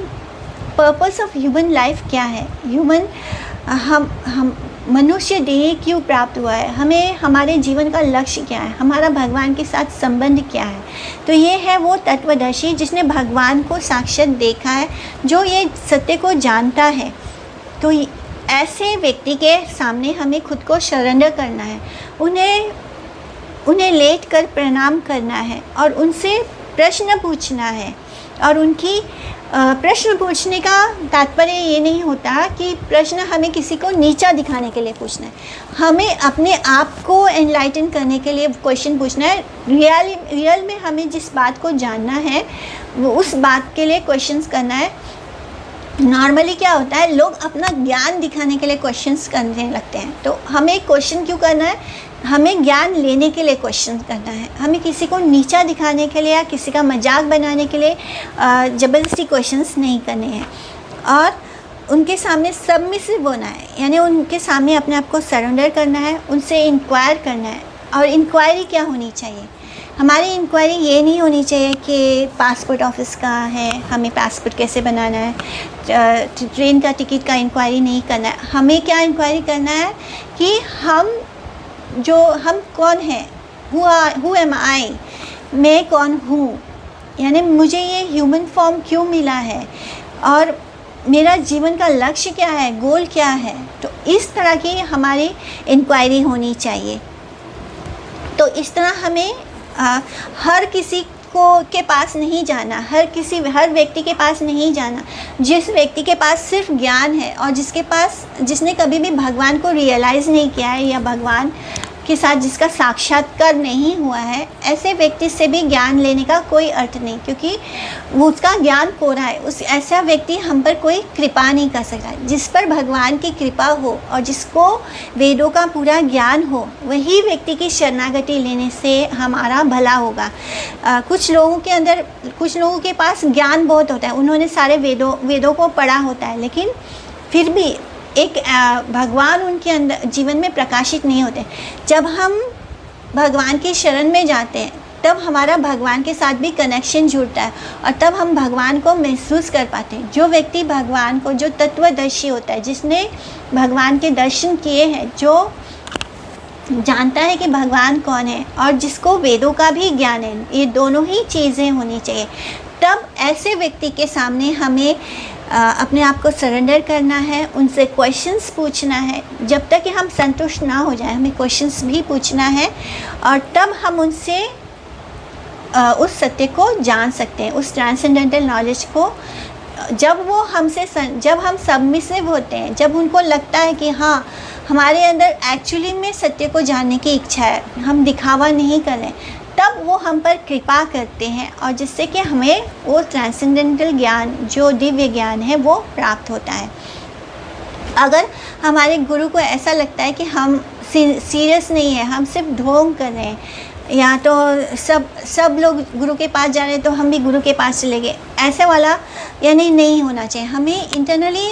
पर्पस ऑफ ह्यूमन लाइफ क्या है, हम मनुष्य देह क्यों प्राप्त हुआ है, हमें हमारे जीवन का लक्ष्य क्या है, हमारा भगवान के साथ संबंध क्या है। तो ये है वो तत्वदर्शी जिसने भगवान को साक्षात देखा है, जो ये सत्य को जानता है। तो ऐसे व्यक्ति के सामने हमें खुद को सरेंडर करना है, उन्हें लेट कर प्रणाम करना है और उनसे प्रश्न पूछना है। और उनकी प्रश्न पूछने का तात्पर्य ये नहीं होता कि प्रश्न हमें किसी को नीचा दिखाने के लिए पूछना है, हमें अपने आप को एनलाइटन करने के लिए क्वेश्चन पूछना है। रियल में हमें जिस बात को जानना है वो उस बात के लिए क्वेश्चंस करना है। नॉर्मली क्या होता है, लोग अपना ज्ञान दिखाने के लिए क्वेश्चंस करने लगते हैं। तो हमें क्वेश्चन क्यों करना है, हमें ज्ञान लेने के लिए क्वेश्चन करना है। हमें किसी को नीचा दिखाने के लिए या किसी का मजाक बनाने के लिए ज़बरदस्ती क्वेश्चंस नहीं करने हैं। और उनके सामने सबमिसिव होना है, यानी उनके सामने अपने आप को सरेंडर करना है, उनसे इंक्वायर करना है। और इंक्वायरी क्या होनी चाहिए, हमारी इंक्वायरी ये नहीं होनी चाहिए कि पासपोर्ट ऑफिस कहाँ है, हमें पासपोर्ट कैसे बनाना है, ट्रेन का टिकट का इंक्वायरी नहीं करना है। हमें क्या इंक्वायरी करना है कि हम कौन हैं, हु एम आई, मैं कौन हूँ, यानी मुझे ये ह्यूमन फॉर्म क्यों मिला है और मेरा जीवन का लक्ष्य क्या है, गोल क्या है। तो इस तरह की हमारी इंक्वायरी होनी चाहिए। तो इस तरह हमें हर किसी के पास नहीं जाना, हर व्यक्ति के पास नहीं जाना। जिस व्यक्ति के पास सिर्फ ज्ञान है और जिसने कभी भी भगवान को रियलाइज़ नहीं किया है या भगवान के साथ जिसका साक्षात्कार नहीं हुआ है, ऐसे व्यक्ति से भी ज्ञान लेने का कोई अर्थ नहीं, क्योंकि वो उसका ज्ञान कोरा है। ऐसा व्यक्ति हम पर कोई कृपा नहीं कर सकता। जिस पर भगवान की कृपा हो और जिसको वेदों का पूरा ज्ञान हो, वही व्यक्ति की शरणागति लेने से हमारा भला होगा। कुछ लोगों के पास ज्ञान बहुत होता है, उन्होंने सारे वेदों को पढ़ा होता है, लेकिन फिर भी एक भगवान उनके अंदर जीवन में प्रकाशित नहीं होते। जब हम भगवान की शरण में जाते हैं तब हमारा भगवान के साथ भी कनेक्शन जुड़ता है और तब हम भगवान को महसूस कर पाते हैं। जो व्यक्ति भगवान को, जो तत्वदर्शी होता है, जिसने भगवान के दर्शन किए हैं, जो जानता है कि भगवान कौन है और जिसको वेदों का भी ज्ञान है, ये दोनों ही चीज़ें होनी चाहिए। तब ऐसे व्यक्ति के सामने हमें अपने आप को सरेंडर करना है, उनसे क्वेश्चंस पूछना है। जब तक कि हम संतुष्ट ना हो जाए, हमें क्वेश्चंस भी पूछना है और तब हम उनसे उस सत्य को जान सकते हैं, उस ट्रांसेंडेंटल नॉलेज को। जब हम सबमिसिव होते हैं, जब उनको लगता है कि हाँ, हमारे अंदर एक्चुअली में सत्य को जानने की इच्छा है, हम दिखावा नहीं कर रहे, तब वो हम पर कृपा करते हैं और जिससे कि हमें वो ट्रांसेंडेंटल ज्ञान, जो दिव्य ज्ञान है, वो प्राप्त होता है। अगर हमारे गुरु को ऐसा लगता है कि हम सीरियस नहीं है, हम सिर्फ ढोंग कर रहे हैं, या तो सब लोग गुरु के पास जा रहे हैं तो हम भी गुरु के पास चले गए, ऐसा वाला यानी नहीं होना चाहिए। हमें इंटरनली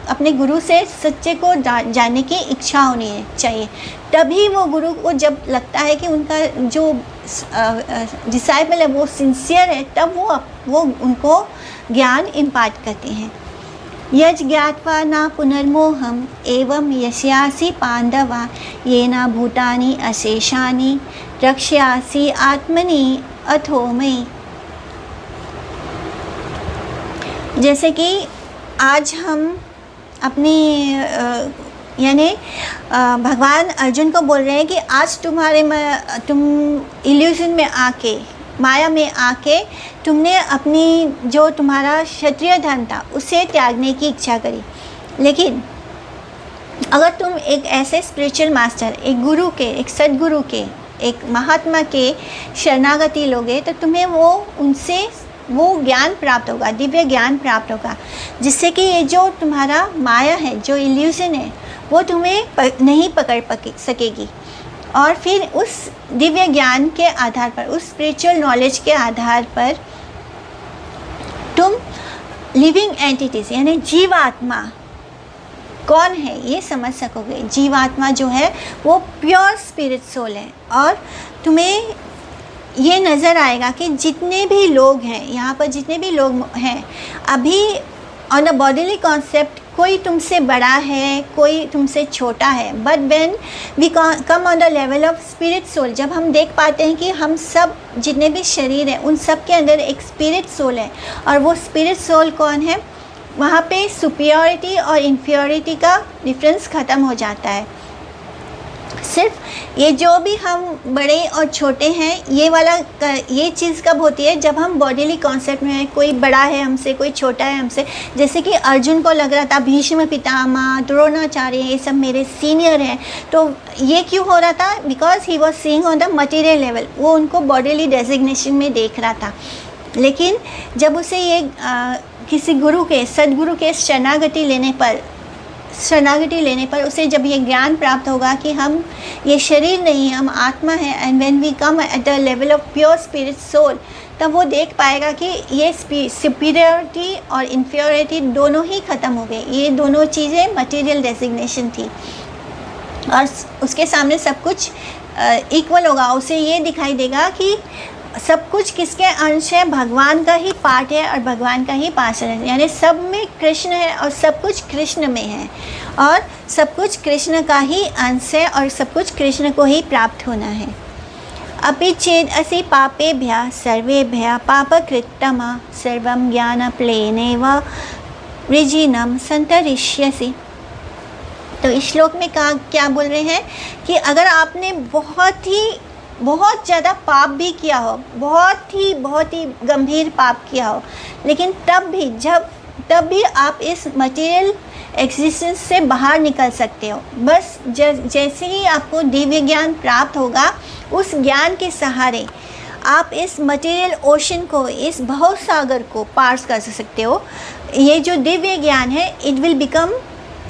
अपने गुरु से सच्चे को जानने की इच्छा होनी चाहिए। तभी वो गुरु को जब लगता है कि उनका जो डिसाइपल है वो सिंसियर है, तब वो उनको ज्ञान इम्पार्ट करते हैं। यज् ज्ञात्वा न पुनर्मोहम एवं यस्यासि पांडवा येन भूतानि अशेषानि रक्ष्यासि आत्मनि अथो मयि। जैसे कि आज हम अपनी यानी भगवान अर्जुन को बोल रहे हैं कि आज तुम इल्यूजन में आके, माया में आके तुमने अपनी जो तुम्हारा क्षत्रिय धर्म था उसे त्यागने की इच्छा करी, लेकिन अगर तुम एक ऐसे स्पिरिचुअल मास्टर, एक गुरु के, एक सद्गुरु के, एक महात्मा के शरणागति लोगे तो तुम्हें उनसे वो ज्ञान प्राप्त होगा, दिव्य ज्ञान प्राप्त होगा, जिससे कि ये जो तुम्हारा माया है, जो इल्यूजन है, वो तुम्हें नहीं पकड़ सकेगी। और फिर उस दिव्य ज्ञान के आधार पर, उस स्पिरिचुअल नॉलेज के आधार पर तुम लिविंग एंटिटीज यानी जीवात्मा कौन है ये समझ सकोगे। जीवात्मा जो है वो प्योर स्पिरिट सोल है, और तुम्हें ये नज़र आएगा कि जितने भी लोग हैं यहाँ पर, जितने भी लोग हैं अभी ऑन अ बॉडीली कॉन्सेप्ट, कोई तुमसे बड़ा है, कोई तुमसे छोटा है, but when we come on the level of spirit soul, जब हम देख पाते हैं कि हम सब जितने भी शरीर हैं उन सब के अंदर एक स्पिरिट सोल है, और वो स्पिरिट सोल कौन है, वहाँ पे सुपीरियरिटी और इन्फीरियरिटी का डिफरेंस ख़त्म हो जाता है। सिर्फ ये जो भी हम बड़े और छोटे हैं, ये चीज़ कब होती है, जब हम बॉडीली कॉन्सेप्ट में है, कोई बड़ा है हमसे, कोई छोटा है हमसे। जैसे कि अर्जुन को लग रहा था भीष्म पितामह, द्रोणाचार्य, ये सब मेरे सीनियर हैं, तो ये क्यों हो रहा था, because he was seeing on the material level, वो उनको बॉडीली डेजिग्नेशन में देख रहा था। लेकिन जब उसे ये किसी गुरु के, सद्गुरु के शरणागति लेने पर उसे जब ये ज्ञान प्राप्त होगा कि हम ये शरीर नहीं, हम आत्मा है, and when we come at the level of pure spirit soul, तब वो देख पाएगा कि ये सुपीरियरिटी और इन्फीरियरिटी दोनों ही ख़त्म हो गए। ये दोनों चीज़ें मटेरियल डेजिग्नेशन थी, और उसके सामने सब कुछ इक्वल होगा। उसे ये दिखाई देगा कि सब कुछ किसके अंश है, भगवान का ही पार्ट है और भगवान का ही पार्षद है, यानी सब में कृष्ण है और सब कुछ कृष्ण में है, और सब कुछ कृष्ण का ही अंश है और सब कुछ कृष्ण को ही प्राप्त होना है। अपि चेद असि पापेभ्यः सर्वेभ्यः पापकृत्तमा सर्वं ज्ञानप्लेनेव वृजिनं संतरिष्यसि। तो इस श्लोक में क्या बोल रहे हैं कि अगर आपने बहुत ज़्यादा पाप भी किया हो, बहुत ही गंभीर पाप किया हो, लेकिन तब भी आप इस मटेरियल एग्जिस्टेंस से बाहर निकल सकते हो। बस जैसे ही आपको दिव्य ज्ञान प्राप्त होगा, उस ज्ञान के सहारे आप इस मटेरियल ओशन को, इस भव सागर को पार कर सकते हो। ये जो दिव्य ज्ञान है, इट विल बिकम,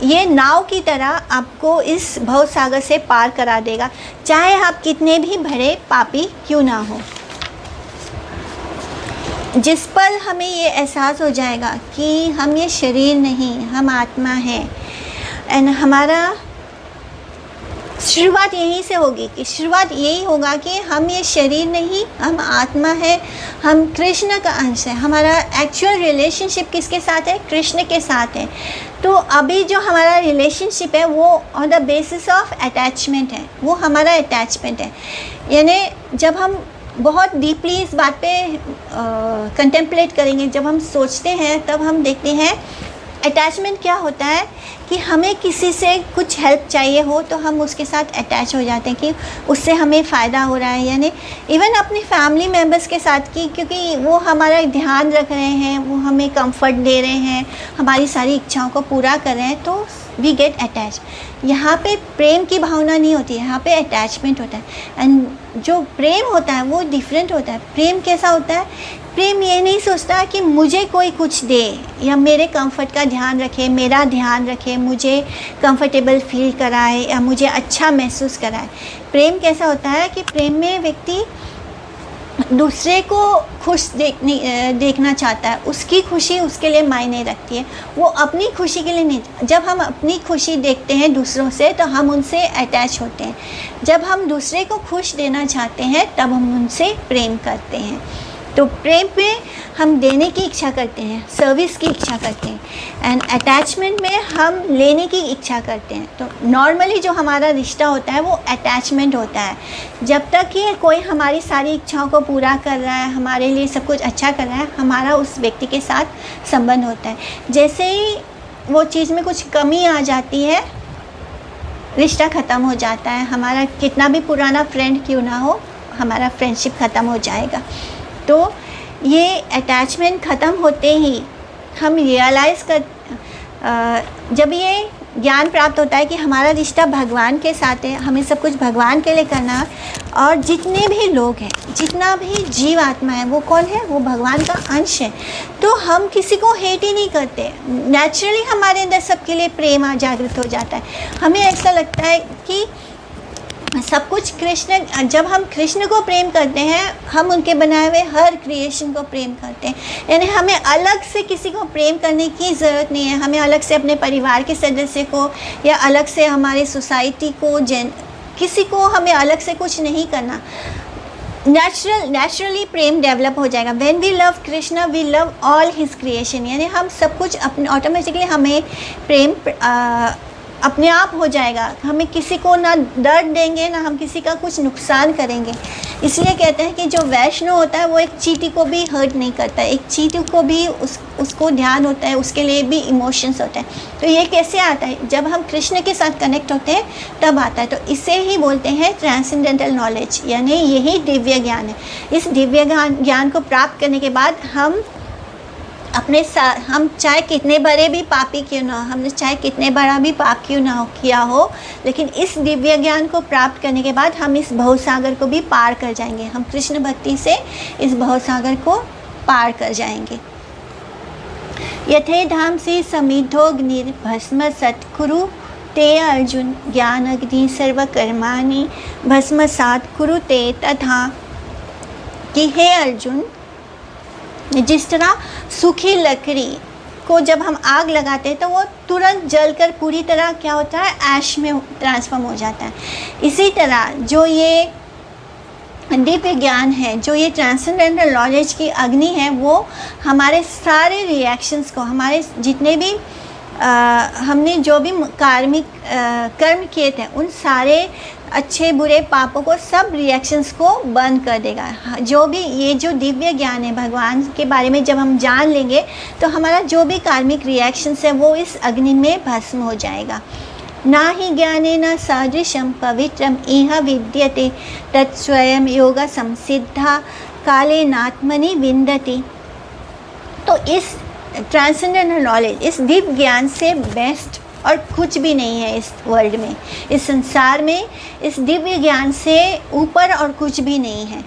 ये नाव की तरह आपको इस भव सागर से पार करा देगा, चाहे आप कितने भी बड़े पापी क्यों ना हो। जिस पल हमें ये एहसास हो जाएगा कि हम ये शरीर नहीं, हम आत्मा हैं, एंड हमारा शुरुआत यहीं से होगी, कि शुरुआत यही होगा कि हम ये शरीर नहीं, हम आत्मा है, हम कृष्ण का अंश है। हमारा एक्चुअल रिलेशनशिप किसके साथ है, कृष्ण के साथ है। तो अभी जो हमारा रिलेशनशिप है वो on the basis of attachment है, वो हमारा अटैचमेंट है। यानी जब हम बहुत डीपली इस बात पे कंटेम्पलेट करेंगे, जब हम सोचते हैं, तब हम देखते हैं अटैचमेंट क्या होता है, कि हमें किसी से कुछ हेल्प चाहिए हो तो हम उसके साथ अटैच हो जाते हैं कि उससे हमें फ़ायदा हो रहा है। यानी इवन अपने फैमिली मेम्बर्स के साथ की, क्योंकि वो हमारा ध्यान रख रहे हैं, वो हमें कंफर्ट दे रहे हैं, हमारी सारी इच्छाओं को पूरा कर रहे हैं, तो वी गेट अटैच। यहाँ पे प्रेम की भावना नहीं होती है, यहाँ पे अटैचमेंट होता है। एंड जो प्रेम होता है वो डिफरेंट होता है। प्रेम कैसा होता है, प्रेम ये नहीं सोचता कि मुझे कोई कुछ दे या मेरे कंफर्ट का ध्यान रखे, मेरा ध्यान रखे, मुझे कंफर्टेबल फील कराए या मुझे अच्छा महसूस कराए। प्रेम कैसा होता है कि प्रेम में व्यक्ति दूसरे को खुश देखना चाहता है, उसकी खुशी उसके लिए मायने रखती है, वो अपनी खुशी के लिए नहीं। जब हम अपनी खुशी देखते हैं दूसरों से तो हम उनसे अटैच होते हैं, जब हम दूसरे को खुश देना चाहते हैं तब हम उनसे प्रेम करते हैं। तो प्रेम में हम देने की इच्छा करते हैं, सर्विस की इच्छा करते हैं, एंड अटैचमेंट में हम लेने की इच्छा करते हैं। तो नॉर्मली जो हमारा रिश्ता होता है वो अटैचमेंट होता है। जब तक कि कोई हमारी सारी इच्छाओं को पूरा कर रहा है, हमारे लिए सब कुछ अच्छा कर रहा है, हमारा उस व्यक्ति के साथ संबंध होता है। जैसे ही वो चीज़ में कुछ कमी आ जाती है, रिश्ता ख़त्म हो जाता है। हमारा कितना भी पुराना फ्रेंड क्यों ना हो, हमारा फ्रेंडशिप ख़त्म हो जाएगा। तो ये अटैचमेंट ख़त्म होते ही हम रियलाइज़ कर जब ये ज्ञान प्राप्त होता है कि हमारा रिश्ता भगवान के साथ है, हमें सब कुछ भगवान के लिए करना है, और जितने भी लोग हैं, जितना भी जीव आत्मा है, वो कौन है? वो भगवान का अंश है। तो हम किसी को हेट ही नहीं करते। नेचुरली हमारे अंदर सबके लिए प्रेम जागृत हो जाता है। हमें ऐसा लगता है कि सब कुछ कृष्ण, जब हम कृष्ण को प्रेम करते हैं, हम उनके बनाए हुए हर क्रिएशन को प्रेम करते हैं। यानी हमें अलग से किसी को प्रेम करने की ज़रूरत नहीं है। हमें अलग से अपने परिवार के सदस्य को या अलग से हमारी सोसाइटी को, किसी को हमें अलग से कुछ नहीं करना। नेचुरली प्रेम डेवलप हो जाएगा। When we love Krishna we love all his creation. यानी हम सब कुछ अपने ऑटोमेटिकली हमें प्रेम अपने आप हो जाएगा। हमें किसी को ना दर्द देंगे, ना हम किसी का कुछ नुकसान करेंगे। इसलिए कहते हैं कि जो वैष्णव होता है वो एक चींटी को भी हर्ट नहीं करता है। एक चींटी को भी उसको ध्यान होता है, उसके लिए भी इमोशंस होते हैं। तो ये कैसे आता है? जब हम कृष्ण के साथ कनेक्ट होते हैं तब आता है। तो इसे ही बोलते हैं ट्रांसेंडेंटल नॉलेज, यानी यही दिव्य ज्ञान है। इस दिव्य ज्ञान को प्राप्त करने के बाद हम चाहे कितने बड़े भी पापी क्यों ना हो, हमने चाहे कितने बड़ा भी पाप क्यों ना हो किया हो, लेकिन इस दिव्य ज्ञान को प्राप्त करने के बाद हम इस भवसागर को भी पार कर जाएंगे। हम कृष्ण भक्ति से इस भवसागर को पार कर जाएंगे। यथे धाम से समिद्धोग्निर भस्म सत्कुरु ते अर्जुन ज्ञान अग्नि सर्वकर्माणि भस्मसात् कुरुते तथा। कि हे अर्जुन, जिस तरह सूखी लकड़ी को जब हम आग लगाते हैं तो वो तुरंत जलकर पूरी तरह क्या होता है? ऐश में ट्रांसफॉर्म हो जाता है। इसी तरह जो ये दिव्य ज्ञान है, जो ये ट्रांसेंडेंटल नॉलेज की अग्नि है, वो हमारे सारे रिएक्शंस को, हमारे जितने भी हमने जो भी कार्मिक कर्म किए थे, उन सारे अच्छे बुरे पापों को, सब रिएक्शंस को बंद कर देगा। जो भी ये जो दिव्य ज्ञान है भगवान के बारे में जब हम जान लेंगे तो हमारा जो भी कार्मिक रिएक्शंस है वो इस अग्नि में भस्म हो जाएगा। ना ही ज्ञानेन सदृशं पवित्रम इह विद्यते तत्स्वयं योग संसिद्धा कालेनात्मनि विन्दति। तो इस ट्रांसेंडेंटल नॉलेज, इस दिव्य ज्ञान से बेस्ट और कुछ भी नहीं है इस वर्ल्ड में, इस संसार में। इस दिव्य ज्ञान से ऊपर और कुछ भी नहीं है।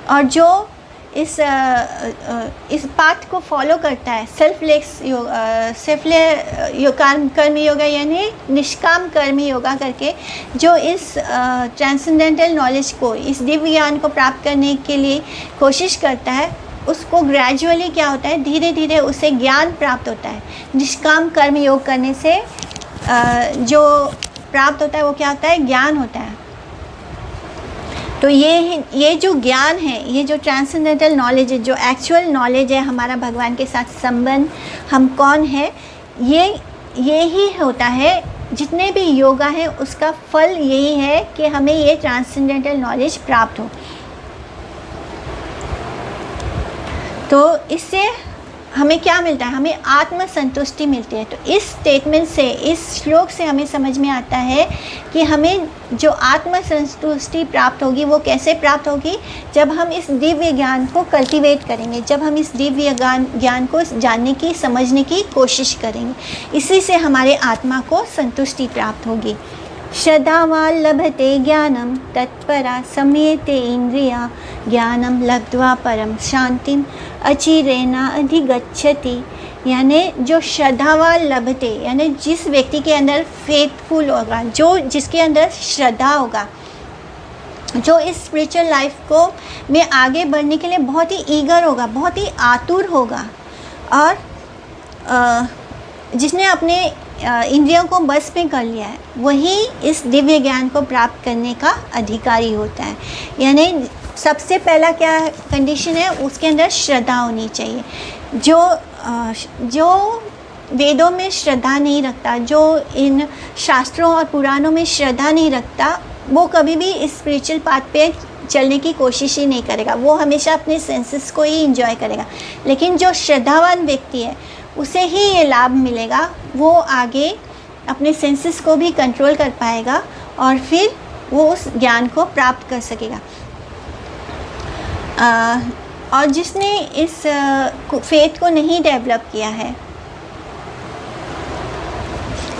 और जो इस पाथ को फॉलो करता है, सेल्फलेस कर्म योगा, यानी निष्काम कर्म योगा करके, जो इस ट्रांसेंडेंटल नॉलेज को, इस दिव्य ज्ञान को प्राप्त करने के लिए कोशिश करता है, उसको ग्रेजुअली क्या होता है? धीरे धीरे उसे ज्ञान प्राप्त होता है। निष्काम कर्म योग करने से जो प्राप्त होता है वो क्या होता है? ज्ञान होता है। तो ये जो ज्ञान है, ये जो ट्रांसेंडेंटल नॉलेज है, जो एक्चुअल नॉलेज है हमारा भगवान के साथ संबंध, हम कौन है, ये ही होता है। जितने भी योगा है उसका फल यही है कि हमें ये ट्रांसेंडेंटल नॉलेज प्राप्त हो। तो इससे हमें क्या मिलता है? हमें आत्म संतुष्टि मिलती है। तो इस स्टेटमेंट से, इस श्लोक से हमें समझ में आता है कि हमें जो आत्म संतुष्टि प्राप्त होगी वो कैसे प्राप्त होगी? जब हम इस दिव्य ज्ञान को कल्टीवेट करेंगे, जब हम इस दिव्य ज्ञान को जानने की, समझने की कोशिश करेंगे, इसी से हमारे आत्मा को संतुष्टि प्राप्त होगी। श्रद्धावान् लभते ज्ञानम तत्परा संयते इंद्रिया ज्ञानम लब्ध्वा परम शांतिम अचिरेना अधिगच्छति। यानी जो श्रद्धावान् लभते, यानी जिस व्यक्ति के अंदर फेथफुल होगा, जिसके अंदर श्रद्धा होगा, जो इस स्पिरिचुअल लाइफ को में आगे बढ़ने के लिए बहुत ही ईगर होगा, बहुत ही आतुर होगा, और जिसने अपने इंद्रियों को बस में कर लिया है, वही इस दिव्य ज्ञान को प्राप्त करने का अधिकारी होता है। यानी सबसे पहला क्या कंडीशन है, उसके अंदर श्रद्धा होनी चाहिए। जो वेदों में श्रद्धा नहीं रखता, जो इन शास्त्रों और पुराणों में श्रद्धा नहीं रखता, वो कभी भी इस स्पिरिचुअल पाथ पे चलने की कोशिश ही नहीं करेगा। वो हमेशा अपने सेंसेस को ही एंजॉय करेगा। लेकिन जो श्रद्धावान व्यक्ति है उसे ही ये लाभ मिलेगा, वो आगे अपने सेंसेस को भी कंट्रोल कर पाएगा और फिर वो उस ज्ञान को प्राप्त कर सकेगा। और जिसने इस फेथ को नहीं डेवलप किया है,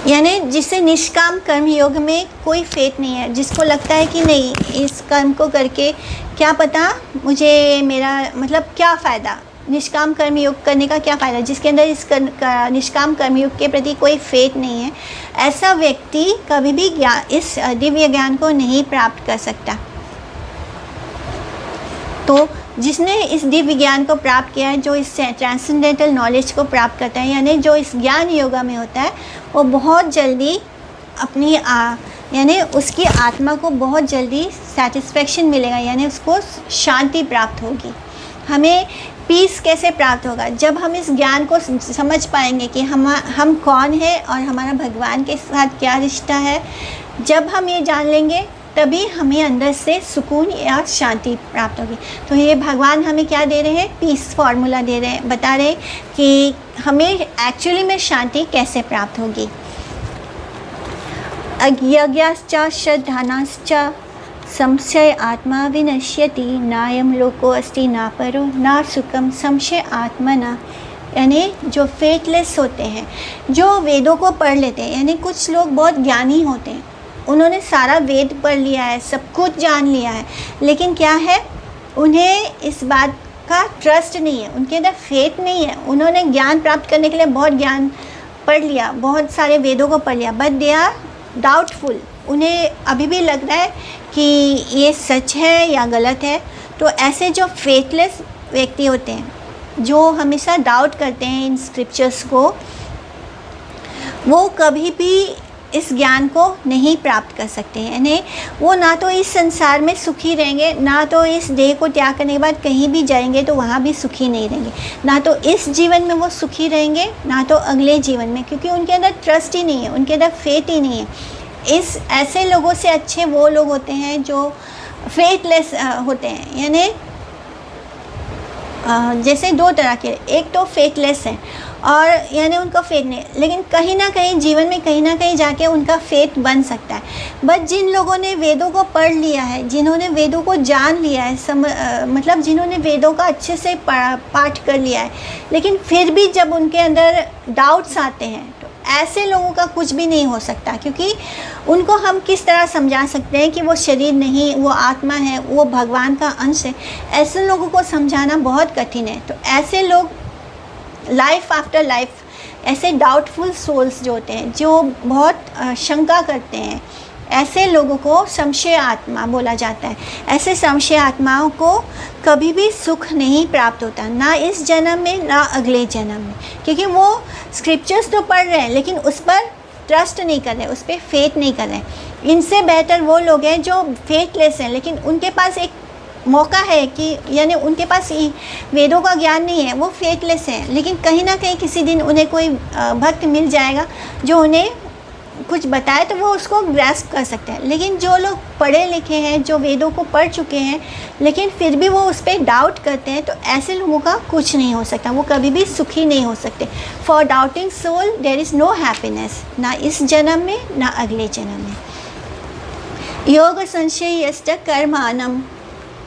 यानी जिसे निष्काम कर्म योग में कोई फेथ नहीं है, जिसको लगता है कि नहीं इस कर्म को करके क्या पता मुझे मेरा मतलब क्या फ़ायदा, निष्काम कर्म योग करने का क्या फ़ायदा, जिसके अंदर इस निष्काम कर्म योग के प्रति कोई फेथ नहीं है, ऐसा व्यक्ति कभी भी इस दिव्य ज्ञान को नहीं प्राप्त कर सकता। तो जिसने इस दिव्य ज्ञान को प्राप्त किया है, जो इस ट्रांसेंडेंटल नॉलेज को प्राप्त करता है, यानी जो इस ज्ञान योगा में होता है, वो बहुत जल्दी अपनी यानी उसकी आत्मा को बहुत जल्दी सेटिस्फेक्शन मिलेगा, यानी उसको शांति प्राप्त होगी। हमें पीस कैसे प्राप्त होगा? जब हम इस ज्ञान को समझ पाएंगे कि हम कौन हैं और हमारा भगवान के साथ क्या रिश्ता है। जब हम ये जान लेंगे तभी हमें अंदर से सुकून या शांति प्राप्त होगी। तो ये भगवान हमें क्या दे रहे हैं? पीस फार्मूला दे रहे हैं, बता रहे हैं कि हमें एक्चुअली में शांति कैसे प्राप्त होगी। अज्ञाश्च श्रद्धानाश्च संशय आत्मा विनश्यति, नायम लोको अस्ति ना परो ना सुखम संशय आत्मना। यानी जो फेथलेस होते हैं, जो वेदों को पढ़ लेते हैं, यानी कुछ लोग बहुत ज्ञानी होते हैं, उन्होंने सारा वेद पढ़ लिया है, सब कुछ जान लिया है, लेकिन क्या है, उन्हें इस बात का ट्रस्ट नहीं है, उनके अंदर फेथ नहीं है। उन्होंने ज्ञान प्राप्त करने के लिए बहुत ज्ञान पढ़ लिया, बहुत सारे वेदों को पढ़ लिया, बट दे आर डाउटफुल। उन्हें अभी भी लग रहा है कि ये सच है या गलत है। तो ऐसे जो फेथलेस व्यक्ति होते हैं, जो हमेशा डाउट करते हैं इन स्क्रिप्चर्स को, वो कभी भी इस ज्ञान को नहीं प्राप्त कर सकते हैं। यानी वो ना तो इस संसार में सुखी रहेंगे, ना तो इस देह को त्याग करने के बाद कहीं भी जाएंगे तो वहाँ भी सुखी नहीं रहेंगे, ना तो इस जीवन में वो सुखी रहेंगे, ना तो अगले जीवन में, क्योंकि उनके अंदर ट्रस्ट ही नहीं है, उनके अंदर फेथ ही नहीं है। इस ऐसे लोगों से अच्छे वो लोग होते हैं जो फेथलेस होते हैं। यानी जैसे दो तरह के, एक तो फेथलेस हैं और यानी उनका फेथ नहीं, लेकिन कहीं ना कहीं जीवन में कहीं ना कहीं जाके उनका फेथ बन सकता है। बट जिन लोगों ने वेदों को पढ़ लिया है, जिन्होंने वेदों को जान लिया है, मतलब जिन्होंने वेदों का अच्छे से पाठ कर लिया है, लेकिन फिर भी जब उनके अंदर डाउट्स आते हैं, तो ऐसे लोगों का कुछ भी नहीं हो सकता। क्योंकि उनको हम किस तरह समझा सकते हैं कि वो शरीर नहीं, वो आत्मा है, वो भगवान का अंश है। ऐसे लोगों को समझाना बहुत कठिन है। तो ऐसे लोग लाइफ आफ्टर लाइफ, ऐसे डाउटफुल सोल्स जो होते हैं, जो बहुत शंका करते हैं, ऐसे लोगों को संशय आत्मा बोला जाता है। ऐसे संशय आत्माओं को कभी भी सुख नहीं प्राप्त होता, ना इस जन्म में ना अगले जन्म में, क्योंकि वो स्क्रिप्चर्स तो पढ़ रहे हैं लेकिन उस पर ट्रस्ट नहीं कर रहे, उस पर फेथ नहीं कर रहे। इनसे बेहतर वो लोग हैं जो फेथलेस हैं, लेकिन उनके पास एक मौका है कि यानी उनके पास वेदों का ज्ञान नहीं है, वो फेथलेस हैं, लेकिन कहीं ना कहीं किसी दिन उन्हें कोई भक्त मिल जाएगा जो उन्हें कुछ बताए तो वो उसको ग्रैस्प कर सकते हैं। लेकिन जो लोग पढ़े लिखे हैं, जो वेदों को पढ़ चुके हैं, लेकिन फिर भी वो उस पर डाउट करते हैं, तो ऐसे लोगों का कुछ नहीं हो सकता, वो कभी भी सुखी नहीं हो सकते। For doubting soul there is no happiness, ना इस जन्म में ना अगले जन्म में। योग संशय यश्च कर्माणम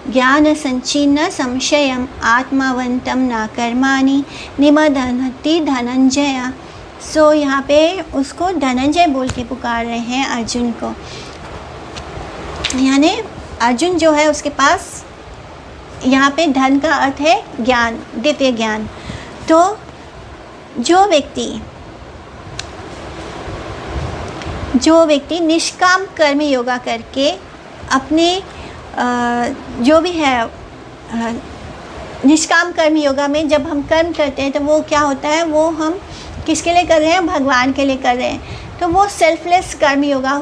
ज्ञान संचिन्न संशयम आत्मावंतम ना कर्माणि निमदन्ति धनंजय। सो यहाँ पे उसको धनंजय बोल के पुकार रहे हैं अर्जुन को। यानी अर्जुन जो है उसके पास यहाँ पे धन का अर्थ है ज्ञान, दिव्य ज्ञान। तो जो व्यक्ति निष्काम कर्म योगा करके अपने जो भी है निष्काम कर्म योगा में जब हम कर्म करते हैं तो वो क्या होता है, वो हम किसके लिए कर रहे हैं? भगवान के लिए कर रहे हैं। तो वो सेल्फलेस कर्म योगा